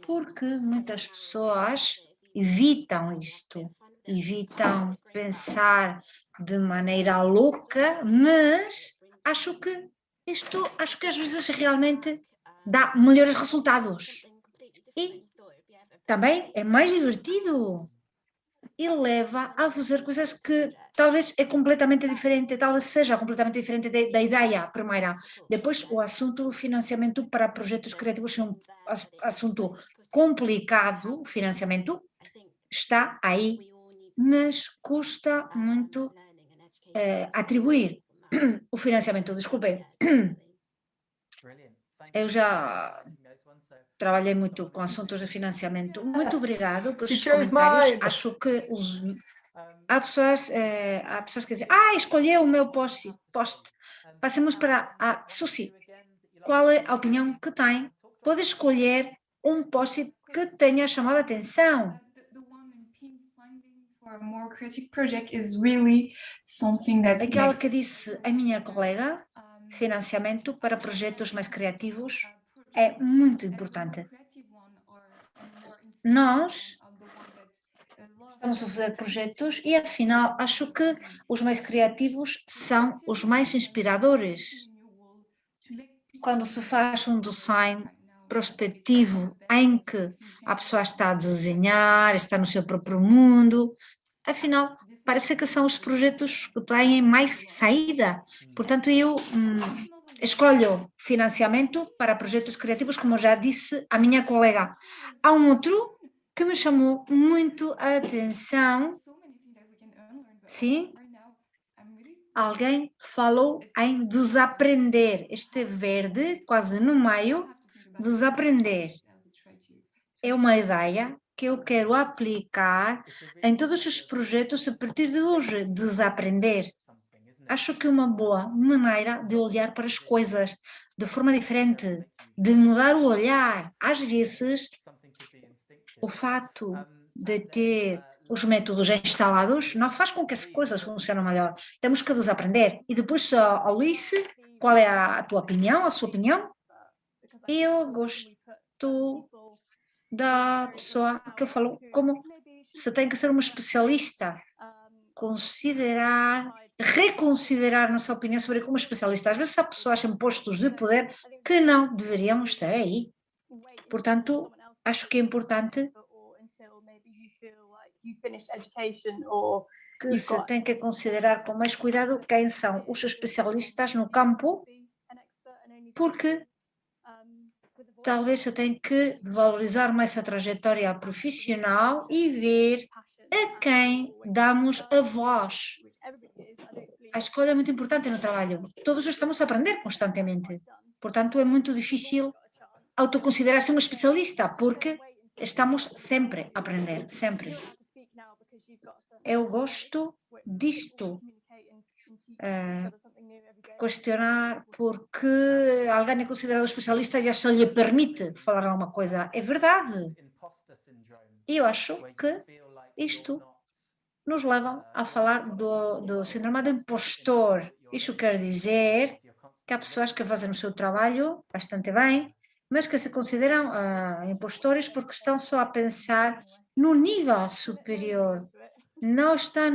porque muitas pessoas evitam isto, evitam pensar de maneira louca, mas acho que acho que às vezes realmente dá melhores resultados. E também é mais divertido e leva a fazer coisas que talvez é completamente diferente, talvez seja completamente diferente da ideia primeira. Depois, o assunto do financiamento para projetos criativos é um assunto complicado, o financiamento está aí, mas custa muito atribuir o financiamento. Desculpe, eu já trabalhei muito com assuntos de financiamento. Muito obrigado por esses comentários. Acho que há pessoas que dizem, escolheu o meu post. Passemos para a Susi. Qual é a opinião que tem? Pode escolher um post que tenha chamado a atenção. Aquela que disse a minha colega, financiamento para projetos mais criativos, é muito importante. Nós estamos a fazer projetos e, afinal, acho que os mais criativos são os mais inspiradores. Quando se faz um design prospectivo em que a pessoa está a desenhar, está no seu próprio mundo, afinal, parece que são os projetos que têm mais saída. Portanto, eu escolho financiamento para projetos criativos, como já disse a minha colega. Há um outro que me chamou muito a atenção. Sim? Alguém falou em desaprender. Este verde, quase no meio, desaprender. É uma ideia que eu quero aplicar em todos os projetos a partir de hoje, desaprender. Acho que é uma boa maneira de olhar para as coisas de forma diferente, de mudar o olhar. Às vezes, o fato de ter os métodos instalados não faz com que as coisas funcionem melhor. Temos que desaprender. E depois, Alice, qual é a tua opinião, a sua opinião? Eu gosto da pessoa que falou como se tem que ser uma especialista, reconsiderar nossa opinião sobre como especialista. Às vezes há pessoas em postos de poder que não deveriam estar aí. Portanto, acho que é importante que se tem que considerar com mais cuidado quem são os especialistas no campo, porque talvez eu tenha que valorizar mais a trajetória profissional e ver a quem damos a voz. A escolha é muito importante no trabalho. Todos estamos a aprender constantemente. Portanto, é muito difícil autoconsiderar-se uma especialista, porque estamos sempre a aprender, sempre. Eu gosto disto. Questionar porque alguém é considerado especialista e já se lhe permite falar alguma coisa. É verdade. E eu acho que isto nos leva a falar do síndrome do impostor. Isto quer dizer que há pessoas que fazem o seu trabalho bastante bem, mas que se consideram impostores porque estão só a pensar no nível superior. Não estão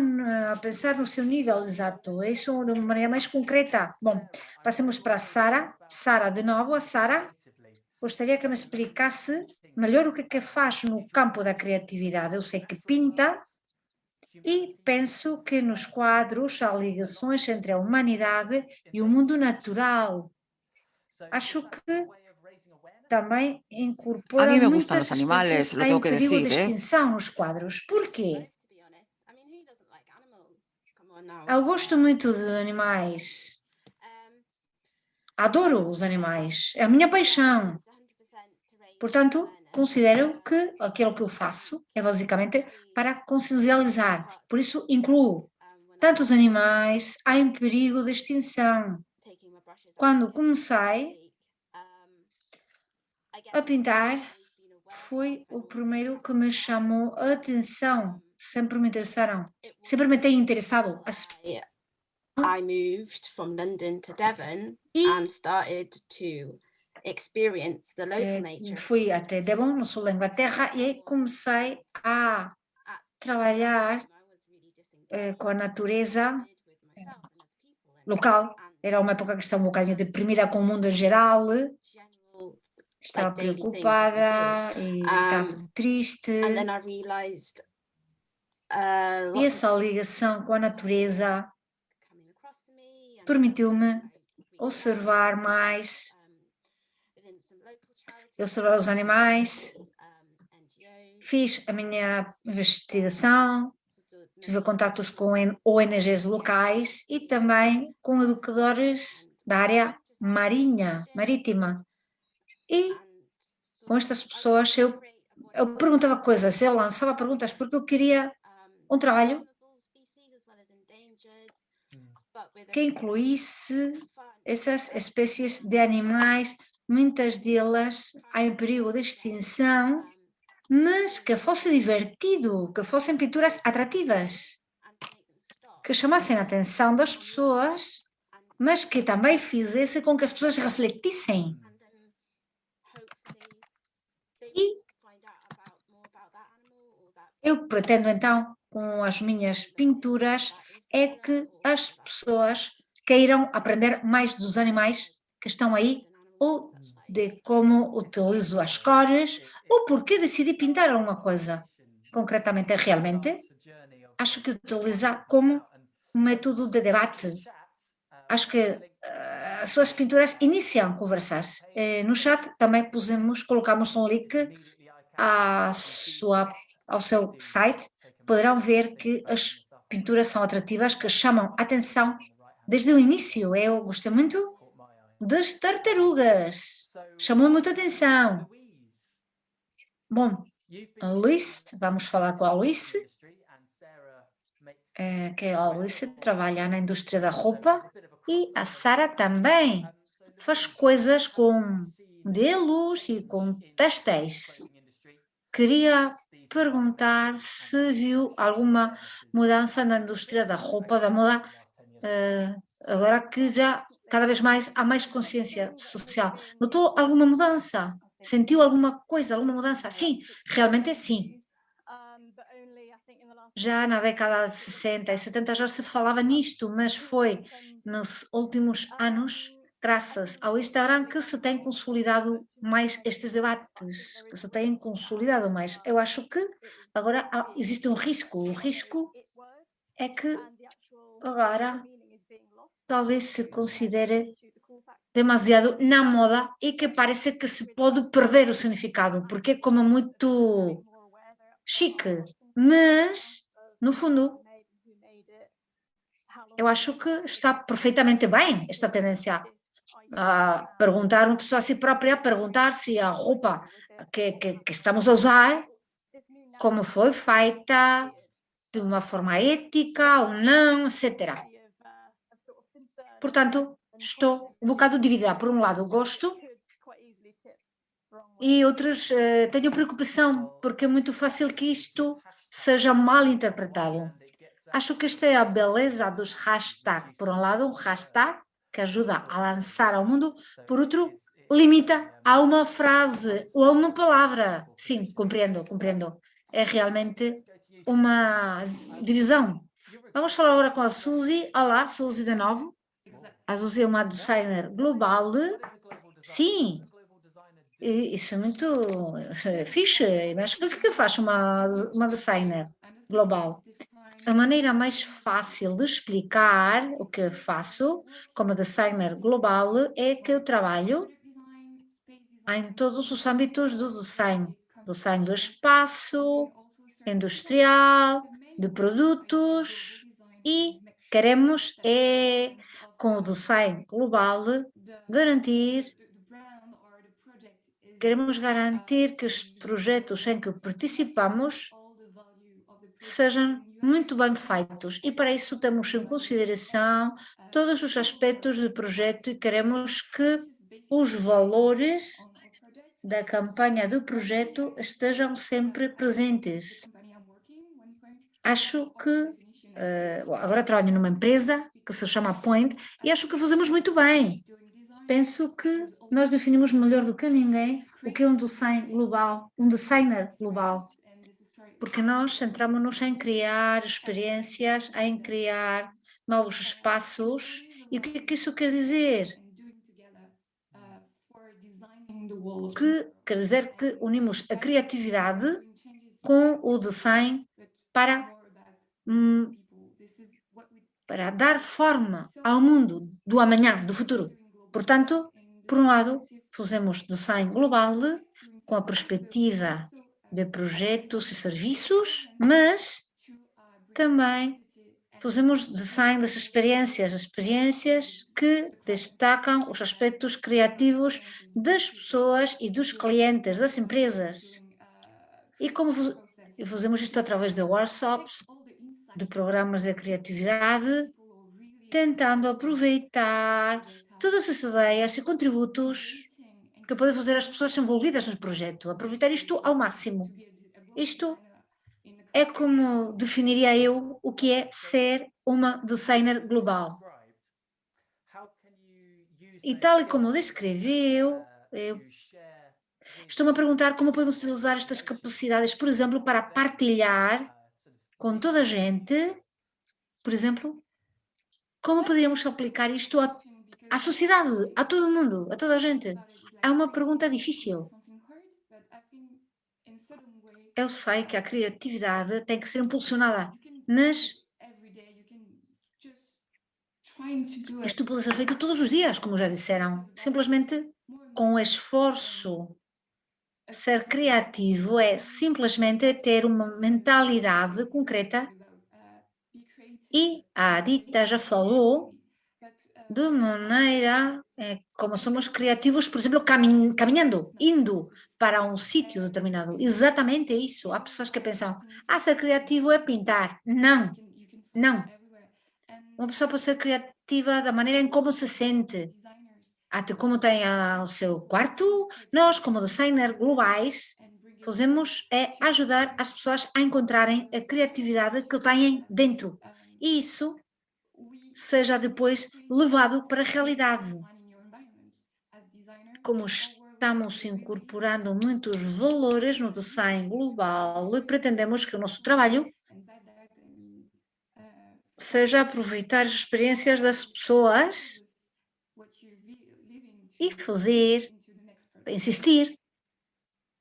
a pensar no seu nível exato. Isso de uma maneira mais concreta. Bom, passemos para a Sara. Sara, de novo, a Sara. Gostaria que me explicasse melhor o que é que faz no campo da criatividade. Eu sei que pinta, e penso que nos quadros há ligações entre a humanidade e o mundo natural. Acho que também A incorpora mí me gustan muitas los animales, espécies lo em tengo que perigo de decir, ¿eh? extinção nos quadros. Por quê? Eu gosto muito de animais. Adoro os animais. É a minha paixão. Portanto, considero que aquilo que eu faço é basicamente para consciencializar. Por isso, incluo tantos animais em perigo de extinção. Quando comecei a pintar, foi o primeiro que me chamou a atenção. Sempre me interessaram. Sempre me tem interessado. I moved from London to Devon E and started to experience the local nature. fui até Devon, no sul da Inglaterra, e aí comecei a trabalhar com a natureza local. Era uma época que estava um bocadinho deprimida com o mundo em geral, estava preocupada e estava triste. And then I realized E essa ligação com a natureza coming across to me and permitiu-me observar mais, within some local charities, observar os animais, NGOs, fiz a minha investigação, tive contatos com ONGs locais e também com educadores da área marítima. E com estas pessoas eu perguntava coisas, eu lançava perguntas porque eu queria um trabalho que incluísse essas espécies de animais, muitas delas em perigo de extinção, mas que fosse divertido, que fossem pinturas atrativas, que chamassem a atenção das pessoas, mas que também fizesse com que as pessoas refletissem. E eu pretendo então, com as minhas pinturas, é que as pessoas queiram aprender mais dos animais que estão aí, ou de como utilizo as cores, ou porque decidi pintar alguma coisa. Concretamente, realmente, acho que utilizar como um método de debate. Acho que as suas pinturas iniciam conversas. No chat também colocamos um link ao seu site. Poderão ver que as pinturas são atrativas, que chamam atenção desde o início. Eu gostei muito das tartarugas. Chamou muita atenção. Bom, a Luís, vamos falar com a Luís, que a Luís trabalha na indústria da roupa e a Sara também faz coisas com modelos e com textéis. Queria perguntar se viu alguma mudança na indústria da roupa, da moda, agora que já cada vez mais há mais consciência social. Notou alguma mudança? Sentiu alguma coisa, alguma mudança? Sim, realmente sim. Já na década de 60 e 70 já se falava nisto, mas foi nos últimos anos, graças ao Instagram, que se tem consolidado mais estes debates, que se têm consolidado mais. Eu acho que agora existe um risco. O risco é que agora talvez se considere demasiado na moda e que parece que se pode perder o significado, porque é como muito chique, mas no fundo eu acho que está perfeitamente bem esta tendência a perguntar uma pessoa a si própria, perguntar se a roupa que estamos a usar, como foi feita, de uma forma ética ou não, etc. Portanto, estou um bocado dividida. Por um lado, gosto e outros tenho preocupação, porque é muito fácil que isto seja mal interpretado. Acho que esta é a beleza dos hashtags. Por um lado, um hashtag que ajuda a lançar ao mundo, por outro, limita a uma frase ou a uma palavra. Sim, compreendo. É realmente uma divisão. Vamos falar agora com a Suzy. Olá, Suzy de novo. A Suzy é uma designer global. Sim, isso é muito fixe. Mas o que faz uma designer global? A maneira mais fácil de explicar o que faço como designer global é que eu trabalho em todos os âmbitos do design. Design do espaço, industrial, de produtos e queremos com o design global garantir queremos garantir que os projetos em que participamos sejam muito bem feitos e para isso temos em consideração todos os aspectos do projeto e queremos que os valores da campanha do projeto estejam sempre presentes. Acho que agora trabalho numa empresa que se chama Point e acho que fazemos muito bem. Penso que nós definimos melhor do que ninguém o que é um design global, um designer global, porque nós centramos-nos em criar experiências, em criar novos espaços. E o que é que isso quer dizer? Que quer dizer que unimos a criatividade com o design para dar forma ao mundo do amanhã, do futuro. Portanto, por um lado, fazemos design global com a perspectiva de projetos e serviços, mas também fazemos design das experiências que destacam os aspectos criativos das pessoas e dos clientes, das empresas. E como fazemos isto através de workshops, de programas de criatividade, tentando aproveitar todas essas ideias e contributos que podem fazer as pessoas envolvidas no projeto, aproveitar isto ao máximo. Isto é como definiria eu o que é ser uma designer global. E tal e como descreveu, estou-me a perguntar como podemos utilizar estas capacidades, por exemplo, para partilhar com toda a gente, por exemplo, como poderíamos aplicar isto à sociedade, a todo mundo, a toda a gente? É uma pergunta difícil. Eu sei que a criatividade tem que ser impulsionada, mas isto pode ser feito todos os dias, como já disseram, simplesmente com esforço. Ser criativo é simplesmente ter uma mentalidade concreta e a Adita já falou de maneira como somos criativos, por exemplo, caminhando, indo para um sítio determinado. Exatamente isso. Há pessoas que pensam, ser criativo é pintar. Não, não. Uma pessoa pode ser criativa da maneira em como se sente, até como tem o seu quarto. Nós, como designers globais, fazemos ajudar as pessoas a encontrarem a criatividade que têm dentro. E isso seja depois levado para a realidade. Como estamos incorporando muitos valores no design global, pretendemos que o nosso trabalho seja aproveitar as experiências das pessoas e insistir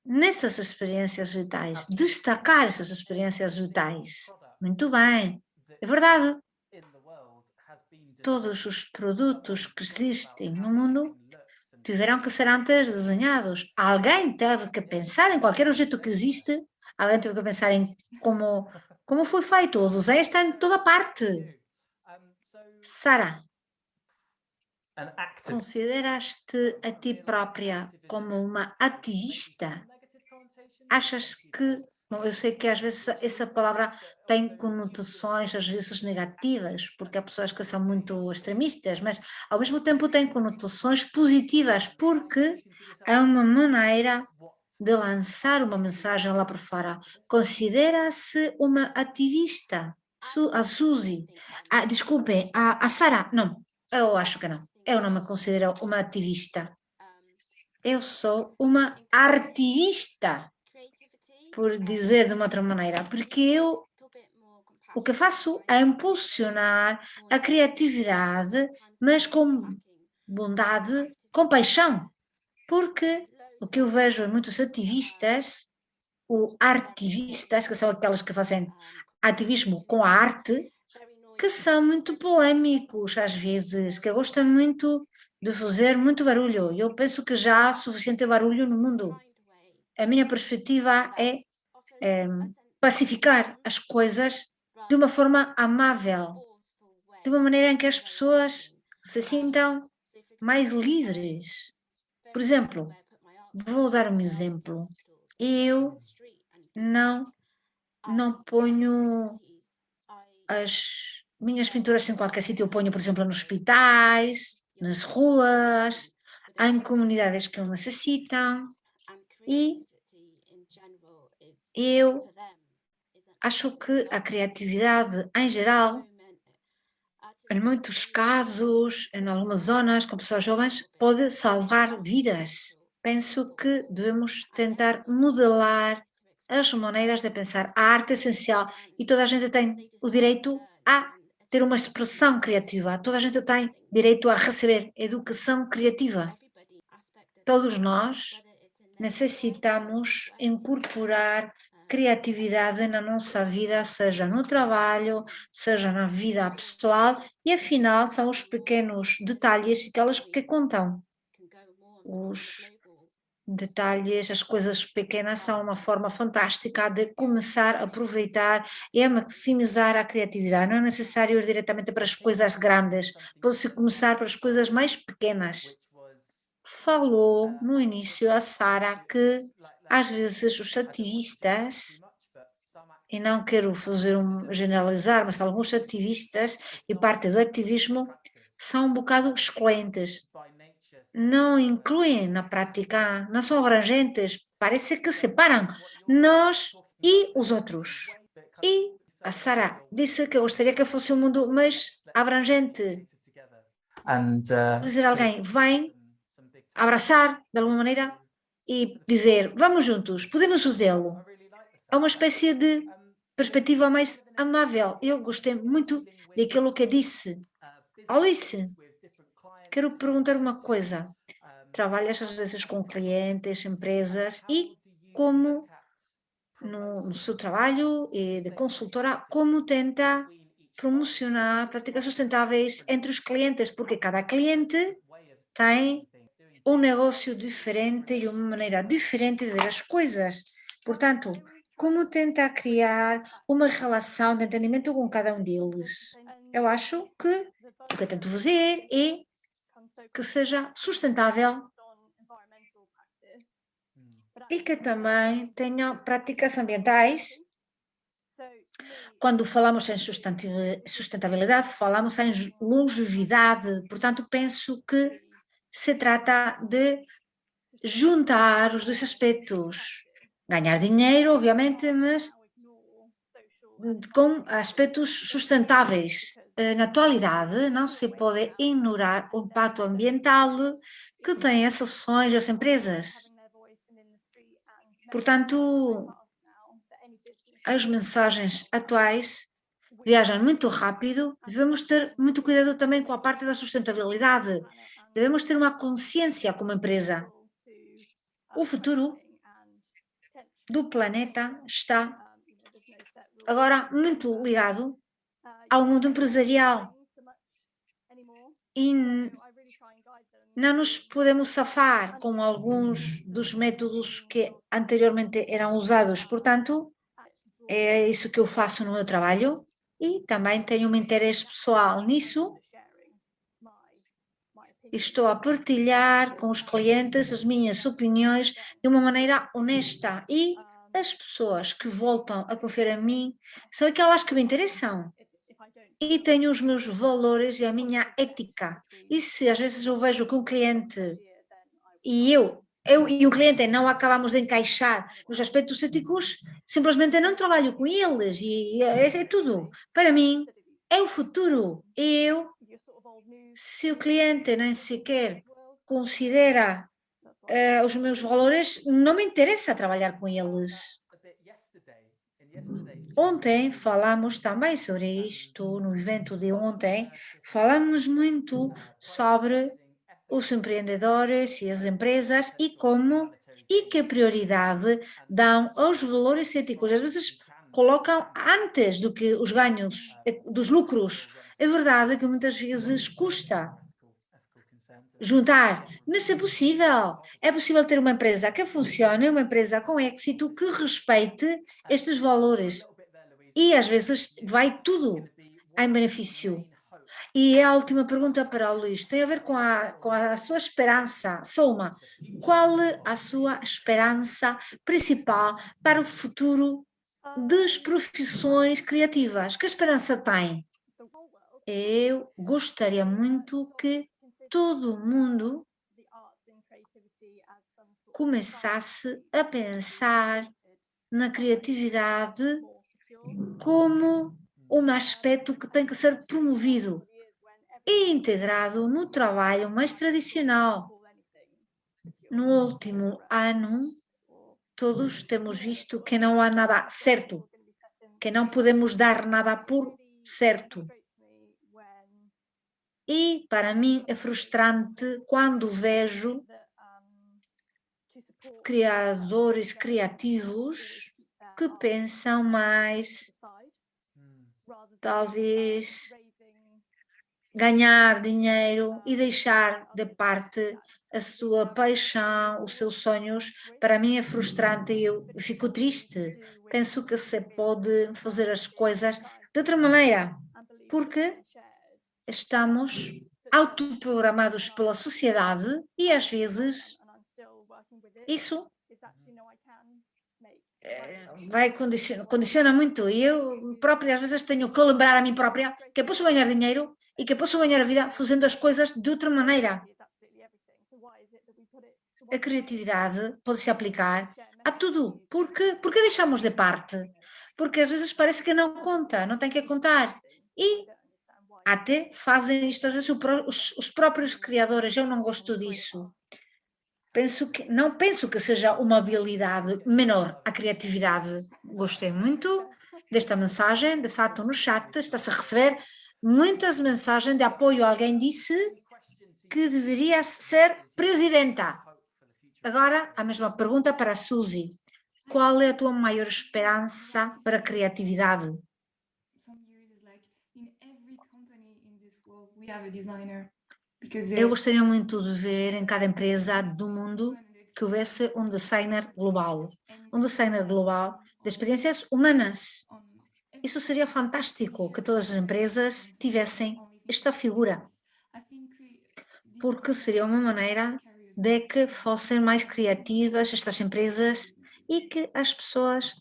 nessas experiências vitais, destacar essas experiências vitais. Muito bem, é verdade. Todos os produtos que existem no mundo tiveram que ser antes desenhados. Alguém teve que pensar em qualquer objeto que existe, alguém teve que pensar em como foi feito. O desenho está em toda parte. Sara, consideras-te a ti própria como uma ativista? Achas que... Bom, eu sei que às vezes essa palavra tem conotações às vezes negativas, porque há pessoas que são muito extremistas, mas ao mesmo tempo tem conotações positivas, porque é uma maneira de lançar uma mensagem lá para fora. Considera-se uma ativista? A Suzy, desculpem, a Sara, não, eu acho que não. Eu não me considero uma ativista. Eu sou uma artivista, por dizer de uma outra maneira, porque o que faço é impulsionar a criatividade, mas com bondade, com paixão, porque o que eu vejo em muitos ativistas, ou artivistas, que são aquelas que fazem ativismo com a arte, que são muito polêmicos às vezes, que gostam muito de fazer muito barulho. Eu penso que já há suficiente barulho no mundo. A minha perspectiva é pacificar as coisas de uma forma amável, de uma maneira em que as pessoas se sintam mais livres. Por exemplo, Vou dar um exemplo. Eu não ponho as minhas pinturas em qualquer sítio. Eu ponho, por exemplo, nos hospitais, nas ruas, em comunidades que o necessitam. E eu acho que a criatividade, em geral, em muitos casos, em algumas zonas, com pessoas jovens, pode salvar vidas. Penso que devemos tentar modelar as maneiras de pensar. A arte é essencial e toda a gente tem o direito a ter uma expressão criativa. Toda a gente tem direito a receber educação criativa. Todos nós necessitamos incorporar criatividade na nossa vida, seja no trabalho, seja na vida pessoal, e afinal são os pequenos detalhes, aquelas que contam. Os detalhes, as coisas pequenas são uma forma fantástica de começar a aproveitar e a maximizar a criatividade. Não é necessário ir diretamente para as coisas grandes, pode-se começar para as coisas mais pequenas. Falou no início a Sara que às vezes os ativistas, e não quero fazer generalizar, mas alguns ativistas e parte do ativismo são um bocado excluentes. Não incluem na prática, não são abrangentes, parece que separam nós e os outros. E a Sara disse que gostaria que fosse um mundo mais abrangente. Dizer alguém, vem abraçar de alguma maneira e dizer, vamos juntos, podemos fazê-lo. É uma espécie de perspectiva mais amável. Eu gostei muito daquilo que disse. Alice, quero perguntar uma coisa. Trabalhas às vezes com clientes, empresas e como no seu trabalho de consultora, como tenta promocionar práticas sustentáveis entre os clientes, porque cada cliente tem um negócio diferente e uma maneira diferente de ver as coisas. Portanto, como tenta criar uma relação de entendimento com cada um deles? Eu acho que o que eu tento fazer é que seja sustentável e que também tenha práticas ambientais. Quando falamos em sustentabilidade, falamos em longevidade. Portanto, penso que se trata de juntar os dois aspectos. Ganhar dinheiro, obviamente, mas com aspectos sustentáveis. Na atualidade, não se pode ignorar o impacto ambiental que têm essas ações das empresas. Portanto, as mensagens atuais viajam muito rápido, devemos ter muito cuidado também com a parte da sustentabilidade. Devemos ter uma consciência como empresa. O futuro do planeta está agora muito ligado ao mundo empresarial e não nos podemos safar com alguns dos métodos que anteriormente eram usados. Portanto, é isso que eu faço no meu trabalho e também tenho um interesse pessoal nisso. Estou a partilhar com os clientes as minhas opiniões de uma maneira honesta e as pessoas que voltam a confiar em mim são aquelas que me interessam e tenho os meus valores e a minha ética. E se às vezes eu vejo que um cliente e eu e o cliente não acabamos de encaixar nos aspectos éticos, simplesmente não trabalho com eles e é tudo. Para mim, é o futuro. Se o cliente nem sequer considera os meus valores, não me interessa trabalhar com eles. Ontem falamos também sobre isto, no evento de ontem, falamos muito sobre os empreendedores e as empresas e como e que prioridade dão aos valores éticos. Às vezes colocam antes do que os ganhos dos lucros. É verdade que muitas vezes custa juntar, mas é possível. É possível ter uma empresa que funcione, uma empresa com êxito, que respeite estes valores. E às vezes vai tudo em benefício. E a última pergunta para o Luís tem a ver com a sua esperança. Só uma. Qual a sua esperança principal para o futuro das profissões criativas? Que esperança tem? Eu gostaria muito que todo mundo começasse a pensar na criatividade como um aspecto que tem que ser promovido e integrado no trabalho mais tradicional. No último ano, todos temos visto que não há nada certo, que não podemos dar nada por certo. E para mim é frustrante quando vejo criadores criativos que pensam mais, talvez, ganhar dinheiro e deixar de parte a sua paixão, os seus sonhos. Para mim é frustrante e eu fico triste. Penso que se pode fazer as coisas de outra maneira, porque estamos autoprogramados pela sociedade e às vezes isso condiciona muito. E eu própria às vezes tenho que lembrar a mim própria que eu posso ganhar dinheiro e que eu posso ganhar a vida fazendo as coisas de outra maneira. A criatividade pode se aplicar a tudo. Porque deixamos de parte? Porque às vezes parece que não conta, não tem que contar. E até fazem isto às vezes os próprios criadores. Eu não gosto disso. Não penso que seja uma habilidade menor a criatividade. Gostei muito desta mensagem. De fato, no chat está-se a receber muitas mensagens de apoio. Alguém disse que deveria ser presidenta. Agora, a mesma pergunta para a Suzy. Qual é a tua maior esperança para a criatividade? Eu gostaria muito de ver em cada empresa do mundo que houvesse um designer global. Um designer global de experiências humanas. Isso seria fantástico que todas as empresas tivessem esta figura, porque seria uma maneira de que fossem mais criativas estas empresas e que as pessoas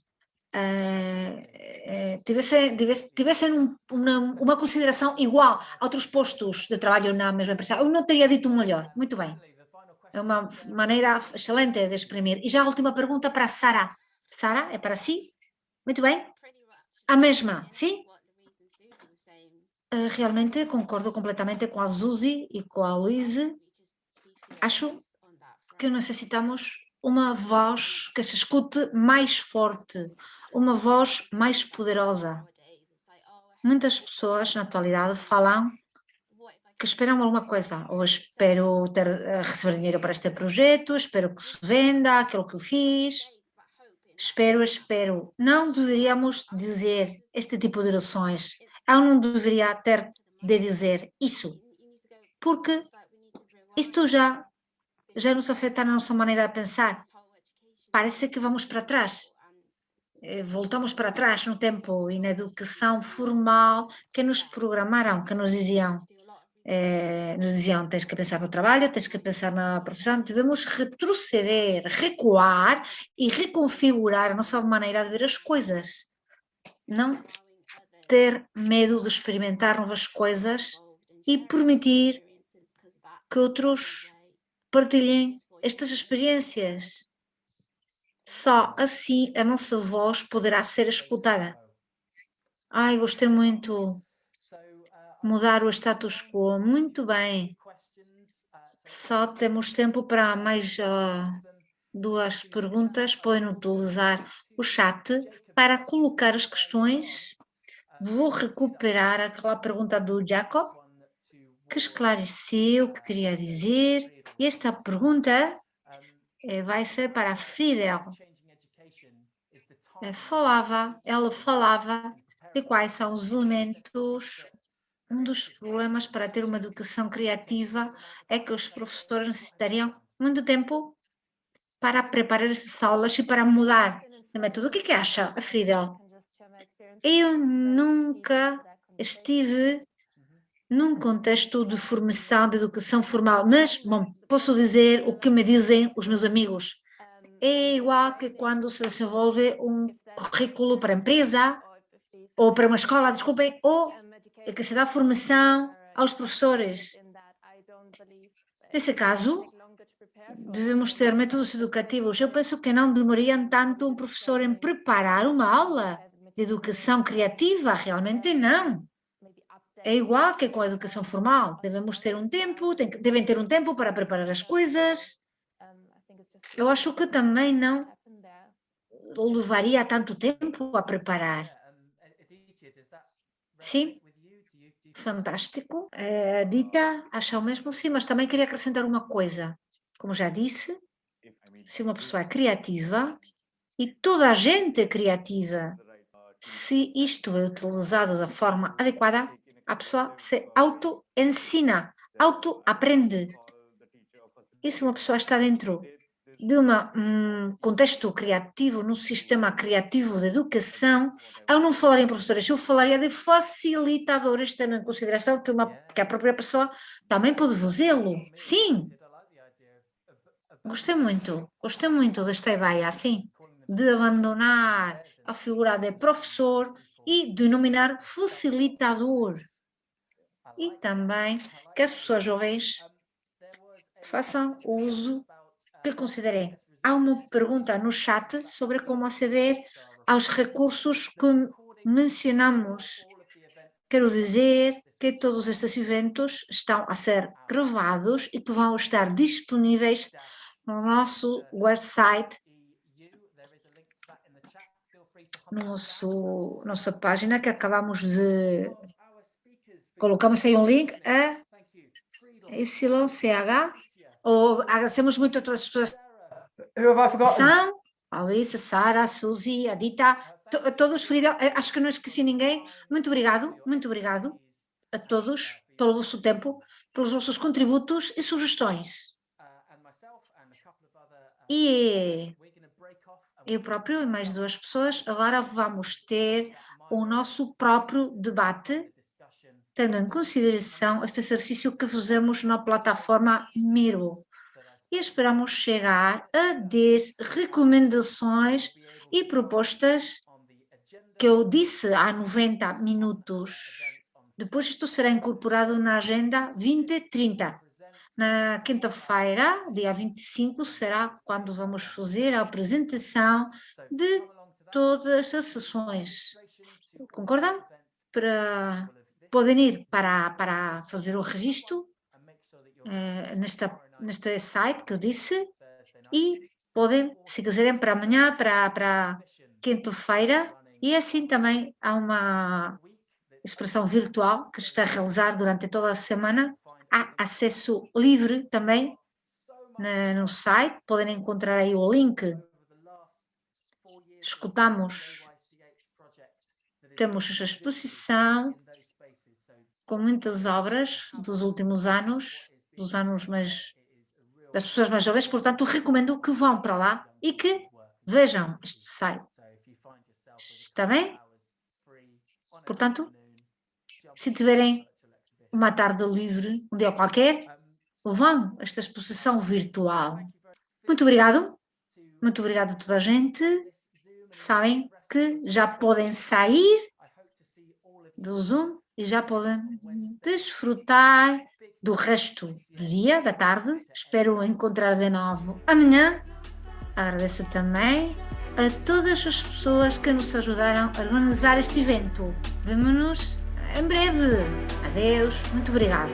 tivessem uma consideração igual a outros postos de trabalho na mesma empresa. Eu não teria dito melhor. Muito bem. É uma maneira excelente de exprimir. E já a última pergunta para a Sara. Sara, é para si? Muito bem. A mesma, sim? Realmente concordo completamente com a Suzy e com a Luíse. Acho que necessitamos uma voz que se escute mais forte, uma voz mais poderosa. Muitas pessoas na atualidade falam que esperam alguma coisa, ou espero receber dinheiro para este projeto, espero que se venda aquilo que eu fiz, espero. Não deveríamos dizer este tipo de orações. Eu não deveria ter de dizer isso, porque isto já nos afeta na nossa maneira de pensar. Parece que vamos para trás. Voltamos para trás no tempo e na educação formal que nos programaram, que nos diziam, tens que pensar no trabalho, tens que pensar na profissão, devemos retroceder, recuar e reconfigurar a nossa maneira de ver as coisas. Não ter medo de experimentar novas coisas e permitir que outros partilhem estas experiências. Só assim a nossa voz poderá ser escutada. Gostei muito. Mudar o status quo. Muito bem. Só temos tempo para mais duas perguntas. Podem utilizar o chat para colocar as questões. Vou recuperar aquela pergunta do Jacob, que esclareceu o que queria dizer. E esta pergunta vai ser para a Friedel. Ela falava de quais são os elementos. Um dos problemas para ter uma educação criativa é que os professores necessitariam muito tempo para preparar essas aulas e para mudar de método. O que acha, Friedel? Eu nunca estive num contexto de formação, de educação formal. Mas, bom, posso dizer o que me dizem os meus amigos. É igual que quando se desenvolve um currículo para a empresa, ou para uma escola, desculpem, ou que se dá formação aos professores. Nesse caso, devemos ter métodos educativos. Eu penso que não demoriam tanto um professor em preparar uma aula de educação criativa, realmente não. É igual que com a educação formal. Devemos ter um tempo, devem ter um tempo para preparar as coisas. Eu acho que também não levaria tanto tempo a preparar. Sim, fantástico. A Dita acha o mesmo? Sim, mas também queria acrescentar uma coisa. Como já disse, se uma pessoa é criativa, e toda a gente é criativa, se isto é utilizado da forma adequada, a pessoa se auto-ensina, auto-aprende. E se uma pessoa está dentro de um contexto criativo, num sistema criativo de educação, eu não falaria em professores, eu falaria de facilitadores, tendo em consideração que a própria pessoa também pode fazê-lo. Sim, gostei muito desta ideia, assim, de abandonar a figura de professor e denominar facilitador. E também que as pessoas jovens façam o uso que considerem. Há uma pergunta no chat sobre como aceder aos recursos que mencionamos. Quero dizer que todos estes eventos estão a ser gravados e que vão estar disponíveis no nosso website, nossa página que acabamos de... Colocamos aí um link a YCH. Agradecemos muito a todas as pessoas Who have I forgotten? são, a Alice, a Sara, a Suzy, a Dita, todos, Frida, acho que não esqueci ninguém. Muito obrigado a todos pelo vosso tempo, pelos vossos contributos e sugestões. E eu próprio e mais 2 pessoas, agora vamos ter o nosso próprio debate, tendo em consideração este exercício que fizemos na plataforma Miro. E esperamos chegar a 10 recomendações e propostas que eu disse há 90 minutos. Depois isto será incorporado na agenda 2030. Na quinta-feira, dia 25, será quando vamos fazer a apresentação de todas as sessões. Concordam? Podem ir para fazer o registro neste site que eu disse e podem, se quiserem, para amanhã, para quinta-feira, e assim também há uma expressão virtual que se está a realizar durante toda a semana. Há acesso livre também no site, podem encontrar aí o link. Temos esta exposição com muitas obras dos últimos anos, das pessoas mais jovens, portanto, recomendo que vão para lá e que vejam este site. Está bem? Portanto, se tiverem uma tarde livre, um dia qualquer, vão a esta exposição virtual. Muito obrigado a toda a gente. Sabem que já podem sair do Zoom e já podem desfrutar do resto do dia, da tarde. Espero encontrar de novo amanhã. Agradeço também a todas as pessoas que nos ajudaram a organizar este evento. Vemo-nos em breve. Adeus. Muito obrigado.